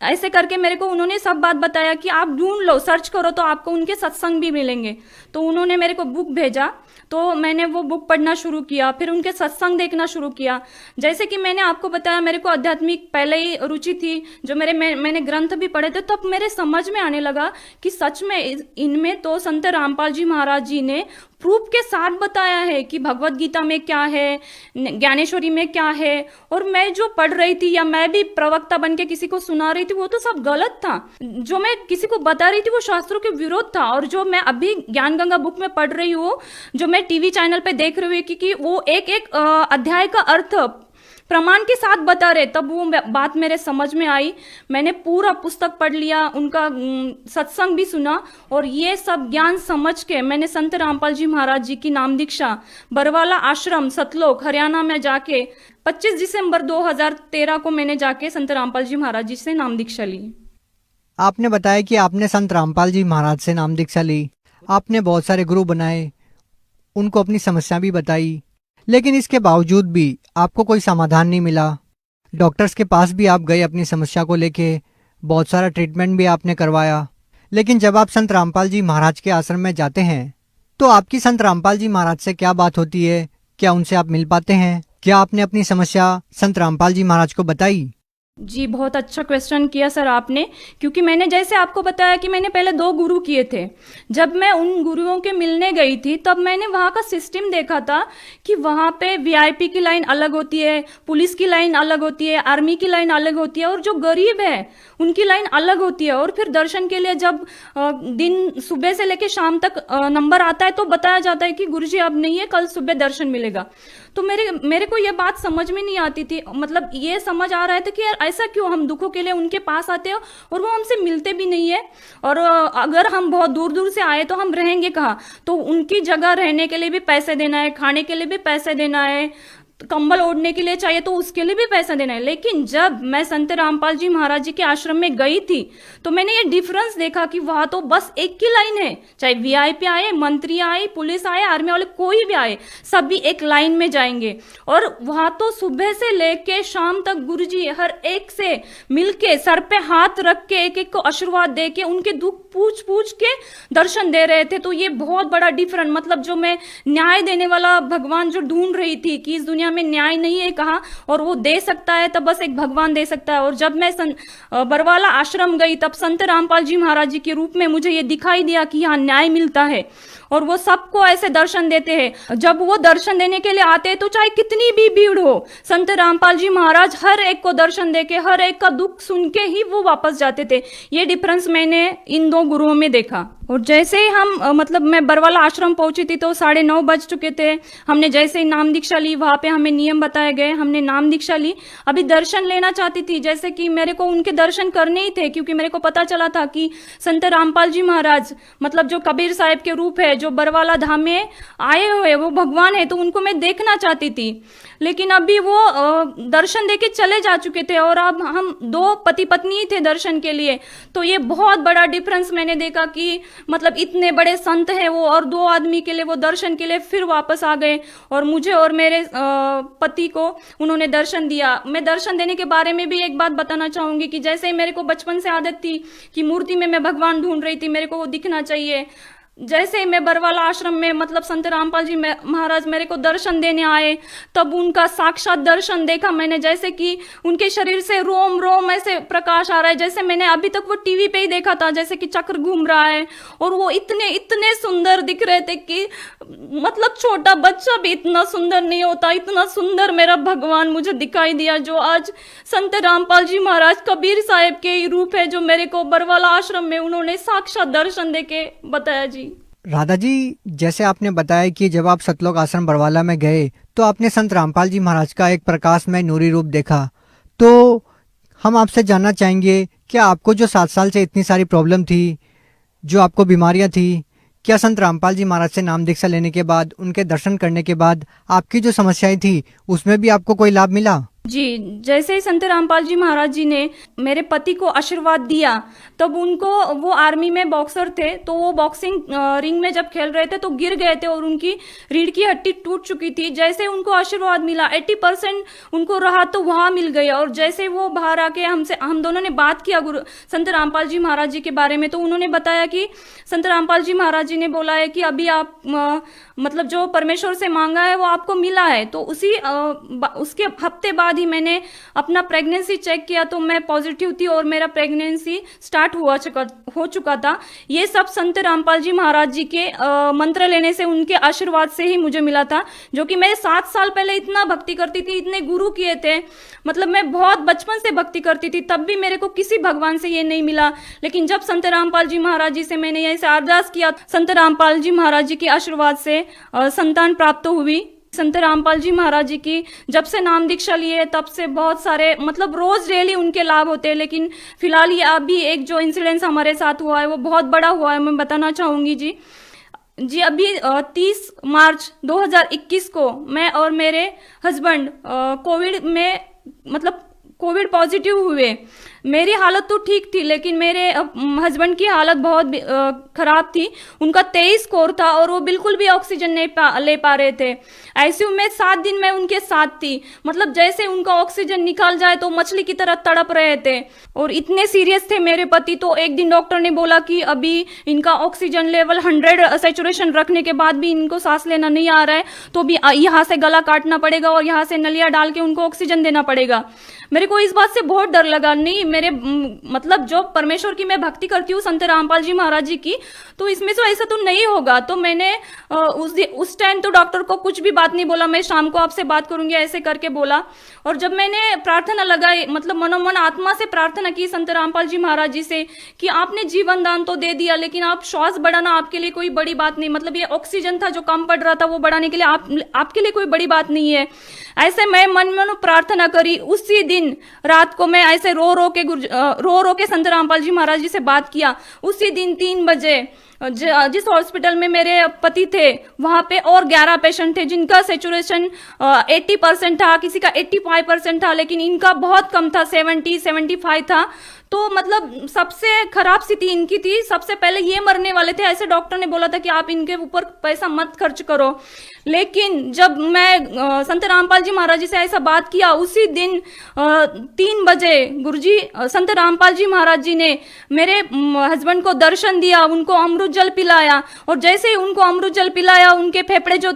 [SPEAKER 5] ऐसे करके मेरे को उन्होंने सब बात बताया कि आप ढूंढ लो, सर्च करो तो आपको उनके सत्संग भी मिलेंगे। तो उन्होंने मेरे को बुक भेजा तो मैंने वो बुक पढ़ना शुरू किया, फिर उनके सत्संग देखना शुरू किया। जैसे कि मैंने आपको बताया मेरे को आध्यात्मिक पहले ही रुचि थी, जो मैंने ग्रंथ भी पढ़े थे, तब मेरे समझ में आने लगा कि सच में इनमें तो संत रामपाल जी महाराज जी ने प्रूफ के साथ बताया है कि भगवत गीता में क्या है, ज्ञानेश्वरी में क्या है। और मैं जो पढ़ रही थी या मैं भी प्रवक्ता बन के किसी को सुना रही थी वो तो सब गलत था। जो मैं किसी को बता रही थी वो शास्त्रों के विरोध था। और जो मैं अभी ज्ञान गंगा बुक में पढ़ रही हूँ, जो मैं टीवी चैनल पे देख रही हूँ कि वो एक अध्याय का अर्थ प्रमाण के साथ बता रहे, तब वो बात मेरे समझ में आई। मैंने पूरा पुस्तक पढ़ लिया, उनका सत्संग भी सुना और ये सब ज्ञान समझ के मैंने संत रामपाल जी महाराज जी की नाम दीक्षा बरवाला आश्रम सतलोक हरियाणा में जाके 25 दिसंबर 2013 को मैंने जाके संत रामपाल जी महाराज जी से नाम दीक्षा ली।
[SPEAKER 4] आपने बताया कि आपने संत रामपाल जी महाराज से नाम दीक्षा ली, आपने बहुत सारे गुरु बनाए, उनको अपनी समस्या भी बताई, लेकिन इसके बावजूद भी आपको कोई समाधान नहीं मिला। डॉक्टर्स के पास भी आप गए अपनी समस्या को लेके, बहुत सारा ट्रीटमेंट भी आपने करवाया, लेकिन जब आप संत रामपाल जी महाराज के आश्रम में जाते हैं तो आपकी संत रामपाल जी महाराज से क्या बात होती है? क्या उनसे आप मिल पाते हैं? क्या आपने अपनी समस्या संत रामपाल जी महाराज को बताई?
[SPEAKER 5] जी, बहुत अच्छा क्वेश्चन किया सर आपने, क्योंकि मैंने जैसे आपको बताया कि मैंने पहले 2 गुरु किए थे। जब मैं उन गुरुओं के मिलने गई थी तब मैंने वहाँ का सिस्टम देखा था कि वहाँ पे VIP की लाइन अलग होती है, पुलिस की लाइन अलग होती है, आर्मी की लाइन अलग होती है और जो गरीब है उनकी लाइन अलग होती है। और फिर दर्शन के लिए जब दिन सुबह से लेकर शाम तक नंबर आता है तो बताया जाता है कि गुरुजी अब नहीं है, कल सुबह दर्शन मिलेगा। तो मेरे को ये बात समझ में नहीं आती थी। मतलब ये समझ आ रहा था कि यार ऐसा क्यों, हम दुखों के लिए उनके पास आते हैं और वो हमसे मिलते भी नहीं है, और अगर हम बहुत दूर दूर से आए तो हम रहेंगे कहाँ, तो उनकी जगह रहने के लिए भी पैसे देना है, खाने के लिए भी पैसे देना है, कंबल ओढ़ने के लिए चाहिए तो उसके लिए भी पैसा देना है। लेकिन जब मैं संत रामपाल जी महाराज जी के आश्रम में गई थी तो मैंने ये डिफरेंस देखा कि वहां तो बस एक ही लाइन है, चाहे वीआईपी आए, मंत्री आए, पुलिस आए, आर्मी वाले कोई भी आए, सभी एक लाइन में जाएंगे। और वहां तो सुबह से लेके शाम तक गुरुजी हर एक से मिलके सर पे हाथ रख के एक एक को आशीर्वाद दे के उनके दुख पूछ पूछ के दर्शन दे रहे थे। तो ये बहुत बड़ा डिफरेंट, मतलब जो मैं न्याय देने वाला भगवान जो ढूंढ रही थी कि इस दुनिया में न्याय नहीं है कहाँ, और वो दे सकता है तब बस एक भगवान दे सकता है। और जब मैं बरवाला आश्रम गई तब संत रामपाल जी महाराज जी के रूप में मुझे ये दिखाई दिया कि यहाँ न्याय मिलता है और वो सबको ऐसे दर्शन देते हैं। जब वो दर्शन देने के लिए आते हैं तो चाहे कितनी भी भीड़ हो, संत रामपाल जी महाराज हर एक को दर्शन देके हर एक का दुख सुन के ही वो वापस जाते थे। ये डिफरेंस मैंने इन दो गुरुओं में देखा। और जैसे ही हम मतलब मैं बरवाला आश्रम पहुंची थी तो 9:30 बज चुके थे। हमने जैसे ही नाम दीक्षा ली, वहां पे हमें नियम बताए गए, हमने नाम दीक्षा ली। अभी दर्शन लेना चाहती थी, जैसे कि मेरे को उनके दर्शन करने ही थे, क्योंकि मेरे को पता चला था कि संत रामपाल जी महाराज मतलब जो कबीर साहिब के रूप है, जो बरवाला धाम में आए हुए वो भगवान है, तो उनको मैं देखना चाहती थी। लेकिन अभी वो दर्शन देके चले जा चुके थे और अब हम 2 पति पत्नी ही थे दर्शन के लिए। तो ये बहुत बड़ा डिफरेंस मैंने देखा कि मतलब इतने बड़े संत हैं वो, और 2 आदमी के लिए वो दर्शन के लिए फिर वापस आ गए और मुझे और मेरे पति को उन्होंने दर्शन दिया। मैं दर्शन देने के बारे में भी एक बात बताना चाहूंगी कि जैसे मेरे को बचपन से आदत थी कि मूर्ति में मैं भगवान ढूंढ रही थी, मेरे को वो दिखना चाहिए। जैसे ही मैं बरवाला आश्रम में मतलब संत रामपाल जी महाराज मेरे को दर्शन देने आए, तब उनका साक्षात दर्शन देखा मैंने, जैसे कि उनके शरीर से रोम रोम ऐसे प्रकाश आ रहा है, जैसे मैंने अभी तक वो टीवी पे ही देखा था, जैसे कि चक्र घूम रहा है। और वो इतने इतने सुंदर दिख रहे थे कि मतलब छोटा बच्चा भी इतना सुंदर नहीं होता, इतना सुंदर मेरा भगवान मुझे दिखाई दिया, जो आज संत रामपाल जी महाराज कबीर साहिब के ही रूप है, जो मेरे को बरवाला आश्रम में उन्होंने साक्षात दर्शन देके बताया जी।
[SPEAKER 4] राधा जी, जैसे आपने बताया कि जब आप सतलोक आश्रम बरवाला में गए तो आपने संत रामपाल जी महाराज का एक प्रकाशमय नूरी रूप देखा, तो हम आपसे जानना चाहेंगे कि आपको जो 7 साल से इतनी सारी प्रॉब्लम थी, जो आपको बीमारियां थी, क्या संत रामपाल जी महाराज से नाम दीक्षा लेने के बाद, उनके दर्शन करने के बाद आपकी जो समस्याएं थी उसमें भी आपको कोई लाभ मिला?
[SPEAKER 5] जी, जैसे ही संत रामपाल जी महाराज जी ने मेरे पति को आशीर्वाद दिया, तब उनको, वो आर्मी में बॉक्सर थे, तो वो बॉक्सिंग रिंग में जब खेल रहे थे तो गिर गए थे और उनकी रीढ़ की हड्डी टूट चुकी थी। जैसे उनको आशीर्वाद मिला, 80% उनको राहत तो वहां मिल गई। और जैसे वो बाहर आके हम दोनों ने बात किया संत रामपाल जी महाराज जी के बारे में, तो उन्होंने बताया कि संत रामपाल जी महाराज जी ने बोला है कि अभी आप मतलब जो परमेश्वर से मांगा है वो आपको मिला है। तो उसके हफ्ते बाद ही मैंने अपना प्रेगनेंसी चेक किया तो मैं पॉजिटिव थी और मेरा प्रेगनेंसी स्टार्ट हो चुका था। ये सब संत रामपाल जी महाराज जी के मंत्र लेने से, उनके आशीर्वाद से ही मुझे मिला था, जो कि मैं 7 साल पहले इतना भक्ति करती थी, इतने गुरु किए थे, मतलब मैं बहुत बचपन से भक्ति करती थी, तब भी मेरे को किसी भगवान से ये नहीं मिला। लेकिन जब संत रामपाल जी महाराज जी से मैंने ऐसे अरदास किया, संत रामपाल जी महाराज जी के आशीर्वाद से संतान प्राप्त हुई। संत रामपाल जी महाराज जी की जब से नाम दीक्षा लिए तब से बहुत सारे, मतलब रोज डेली उनके लाभ होते हैं। लेकिन फिलहाल ये अभी एक जो इंसिडेंस हमारे साथ हुआ है वो बहुत बड़ा हुआ है, मैं बताना चाहूंगी जी। अभी 30 मार्च 2021 को मैं और मेरे हस्बैंड कोविड पॉजिटिव हुए। मेरी हालत तो ठीक थी, लेकिन मेरे हस्बैंड की हालत बहुत खराब थी। उनका 23 स्कोर था और वो बिल्कुल भी ऑक्सीजन नहीं ले पा रहे थे। आईसीयू में 7 दिन मैं उनके साथ थी, मतलब जैसे उनका ऑक्सीजन निकाल जाए तो मछली की तरह तड़प रहे थे और इतने सीरियस थे मेरे पति। तो एक दिन डॉक्टर ने बोला कि अभी इनका ऑक्सीजन लेवल 100 सैचुरेशन रखने के बाद भी इनको सांस लेना नहीं आ रहा है, तो भी यहाँ से गला काटना पड़ेगा और यहाँ से नलिया डाल के उनको ऑक्सीजन देना पड़ेगा। मेरे को इस बात से बहुत डर लगा। नहीं, मेरे मतलब जो परमेश्वर की मैं भक्ति करती हूँ संत रामपाल जी महाराज जी की, तो इसमें से ऐसा तो नहीं होगा। तो मैंने उस टाइम तो डॉक्टर को कुछ भी बात नहीं बोला, मैं शाम को आपसे बात करूंगी ऐसे करके बोला। और जब मैंने प्रार्थना लगाई, मतलब मनोमन आत्मा से प्रार्थना की संत रामपाल जी महाराज जी से कि आपने जीवन दान तो दे दिया, लेकिन आप श्वास बढ़ाना आपके लिए कोई बड़ी बात नहीं, मतलब ये ऑक्सीजन था जो कम पड़ रहा था वो बढ़ाने के लिए आपके लिए कोई बड़ी बात नहीं है। ऐसे मैं मन में प्रार्थना करी। उसी दिन रात को मैं ऐसे रो रो के संत रामपाल जी महाराज जी से बात किया। उसी दिन 3 बजे जिस हॉस्पिटल में मेरे पति थे वहां पे और 11 पेशेंट थे जिनका सेचुरेशन 80% था, किसी का 85% था, लेकिन इनका बहुत कम था, 70-75 था। तो मतलब सबसे खराब स्थिति इनकी थी, सबसे पहले ये मरने वाले थे। ऐसे डॉक्टर ने बोला था कि आप इनके ऊपर पैसा मत खर्च करो। लेकिन जब मैं संत रामपाल जी महाराज जी से ऐसा बात किया, उसी दिन 3 बजे गुरुजी संत रामपाल जी महाराज जी ने मेरे हस्बैंड को दर्शन दिया, उनको अमृत जल पिलाया। और जैसे ही उनको अमृत जल पिलाया, उनके फेफड़े जो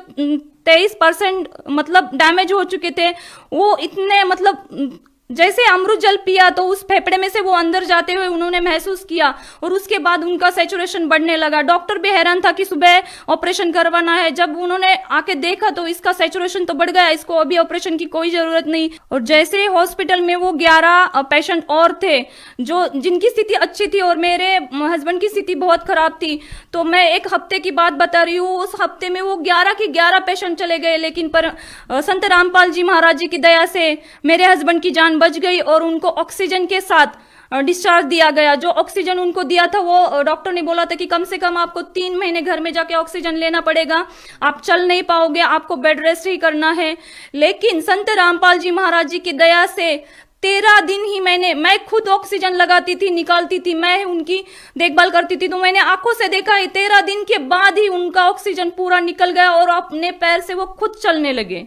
[SPEAKER 5] 23% मतलब डैमेज हो चुके थे, वो इतने मतलब जैसे अमृत जल पिया तो उस फेफड़े में से वो अंदर जाते हुए उन्होंने महसूस किया। और उसके बाद उनका सैचुरेशन बढ़ने लगा। डॉक्टर भी हैरान था कि सुबह ऑपरेशन करवाना है, जब उन्होंने आके देखा तो इसका सैचुरेशन तो बढ़ गया, इसको अभी ऑपरेशन की कोई जरूरत नहीं। और जैसे हॉस्पिटल में वो 11 पेशेंट और थे जो जिनकी स्थिति अच्छी थी और मेरे हस्बैंड की स्थिति बहुत खराब थी। तो मैं 1 हफ्ते की बात बता रही हूँ, उस हफ्ते में वो 11 के 11 पेशेंट चले गए। लेकिन पर संत रामपाल जी महाराज जी की दया से मेरे हस्बैंड की जान बच गई और उनको ऑक्सीजन के साथ डिस्चार्ज दिया गया। जो ऑक्सीजन उनको दिया था वो डॉक्टर ने बोला था कि कम से कम आपको 3 महीने घर में जाके ऑक्सीजन लेना पड़ेगा, आप चल नहीं पाओगे, आपको बेड रेस्ट ही करना है। लेकिन संत रामपाल जी महाराज जी की दया से 13 दिन ही मैं खुद ऑक्सीजन लगाती थी, निकालती थी, मैं उनकी देखभाल करती थी। तो मैंने आंखों से देखा है 13 दिन के बाद ही उनका ऑक्सीजन पूरा निकल गया और अपने पैर से वो खुद चलने लगे।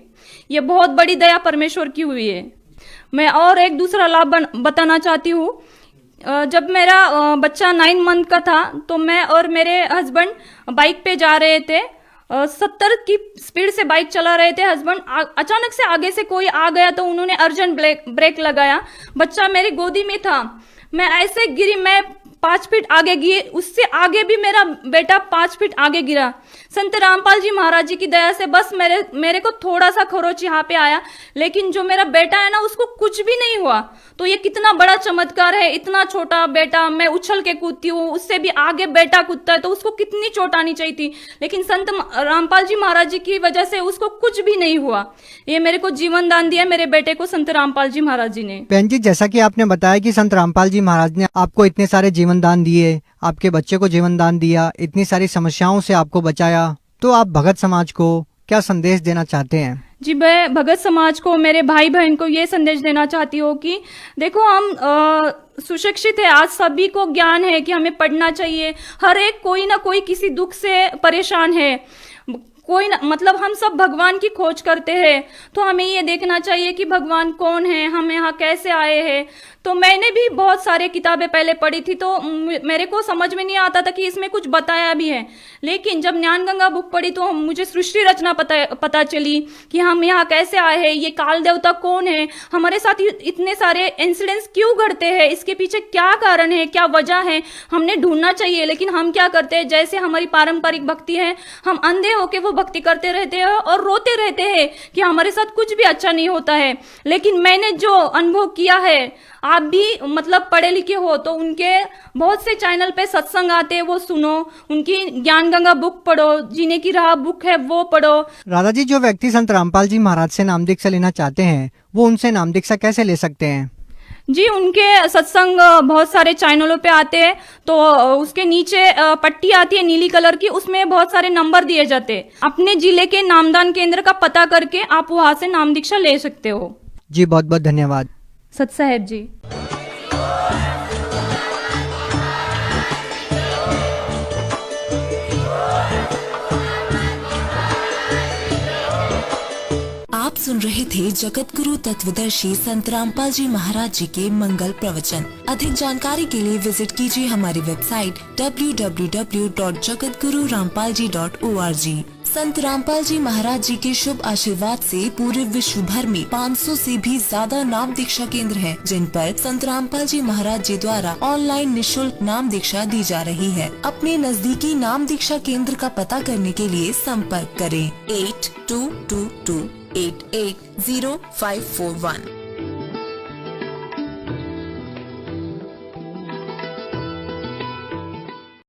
[SPEAKER 5] ये बहुत बड़ी दया परमेश्वर की हुई है। मैं और एक दूसरा लाभ बताना चाहती हूँ। जब मेरा बच्चा 9 मंथ का था तो मैं और मेरे हस्बैंड बाइक पे जा रहे थे, 70 की स्पीड से बाइक चला रहे थे। हस्बैंड अचानक से आगे से कोई आ गया तो उन्होंने अर्जेंट ब्रेक लगाया। बच्चा मेरी गोदी में था, मैं ऐसे गिरी, मैं 5 फीट आगे गिरी, उससे आगे भी मेरा बेटा 5 फीट आगे गिरा। संत रामपाल जी महाराज जी की दया से बस मेरे को थोड़ा सा खरोच यहाँ पे आया, लेकिन जो मेरा बेटा है ना उसको कुछ भी नहीं हुआ। तो ये कितना बड़ा चमत्कार है। इतना छोटा बेटा, मैं उछल के कूदती हूँ, उससे भी आगे बेटा कूदता है तो उसको कितनी चोट आनी चाहिए थी, लेकिन संत रामपाल जी महाराज जी की वजह से उसको कुछ भी नहीं हुआ। ये मेरे को जीवन दान दिया मेरे बेटे को संत रामपाल जी महाराज जी ने।
[SPEAKER 4] बहन जी, जैसा कि आपने बताया कि संत रामपाल जी महाराज ने आपको इतने सारे जीवन दान दिए, आपके बच्चे को जीवन दान दिया, इतनी सारी समस्याओं से आपको बचाया, तो आप भगत समाज को क्या संदेश देना चाहते हैं?
[SPEAKER 5] जी, मैं भगत समाज को, मेरे भाई बहन को ये संदेश देना चाहती हूँ कि देखो, हम सुशिक्षित है, आज सभी को ज्ञान है कि हमें पढ़ना चाहिए। हर एक कोई ना कोई किसी दुख से परेशान है, कोई ना, मतलब हम सब भगवान की खोज करते हैं। तो हमें ये देखना चाहिए कि भगवान कौन है, हम यहाँ कैसे आए हैं। तो मैंने भी बहुत सारे किताबें पहले पढ़ी थी, तो मेरे को समझ में नहीं आता था कि इसमें कुछ बताया भी है। लेकिन जब ज्ञान गंगा बुक पढ़ी तो मुझे सृष्टि रचना पता चली कि हम यहाँ कैसे आए हैं, ये काल देवता कौन है, हमारे साथ इतने सारे इंसिडेंट्स क्यों घटते हैं, इसके पीछे क्या कारण है, क्या वजह है, हमने ढूंढना चाहिए। लेकिन हम क्या करते हैं, जैसे हमारी पारंपरिक भक्ति है, हम अंधे होके वो भक्ति करते रहते हैं और रोते रहते हैं कि हमारे साथ कुछ भी अच्छा नहीं होता है। लेकिन मैंने जो अनुभव किया है, आप भी मतलब पढ़े लिखे हो तो उनके बहुत से चैनल पे सत्संग आते हैं, वो सुनो, उनकी ज्ञान गंगा बुक पढ़ो, जीने की राह बुक है वो पढ़ो।
[SPEAKER 4] राधा जी, जो व्यक्ति संत रामपाल जी महाराज से नाम दीक्षा लेना चाहते हैं वो उनसे नाम दीक्षा कैसे ले सकते हैं?
[SPEAKER 5] जी, उनके सत्संग बहुत सारे चैनलों पे आते हैं, तो उसके नीचे पट्टी आती है नीली कलर की, उसमें बहुत सारे नंबर दिए जाते हैं। अपने जिले के नामदान केंद्र का पता करके आप वहां से नाम दीक्षा ले सकते हो।
[SPEAKER 4] जी, बहुत बहुत धन्यवाद
[SPEAKER 5] सत साहेब जी।
[SPEAKER 6] आप सुन रहे थे जगत गुरु तत्वदर्शी संत रामपाल जी महाराज जी के मंगल प्रवचन। अधिक जानकारी के लिए विजिट कीजिए हमारी वेबसाइट www.jagatgururampalji.org। संत रामपाल जी महाराज जी के शुभ आशीर्वाद से पूरे विश्व भर में 500 से भी ज्यादा नाम दीक्षा केंद्र हैं, जिन पर संत रामपाल जी महाराज जी द्वारा ऑनलाइन निशुल्क नाम दीक्षा दी जा रही है। अपने नजदीकी नाम दीक्षा केंद्र का पता करने के लिए संपर्क करें 8222880541।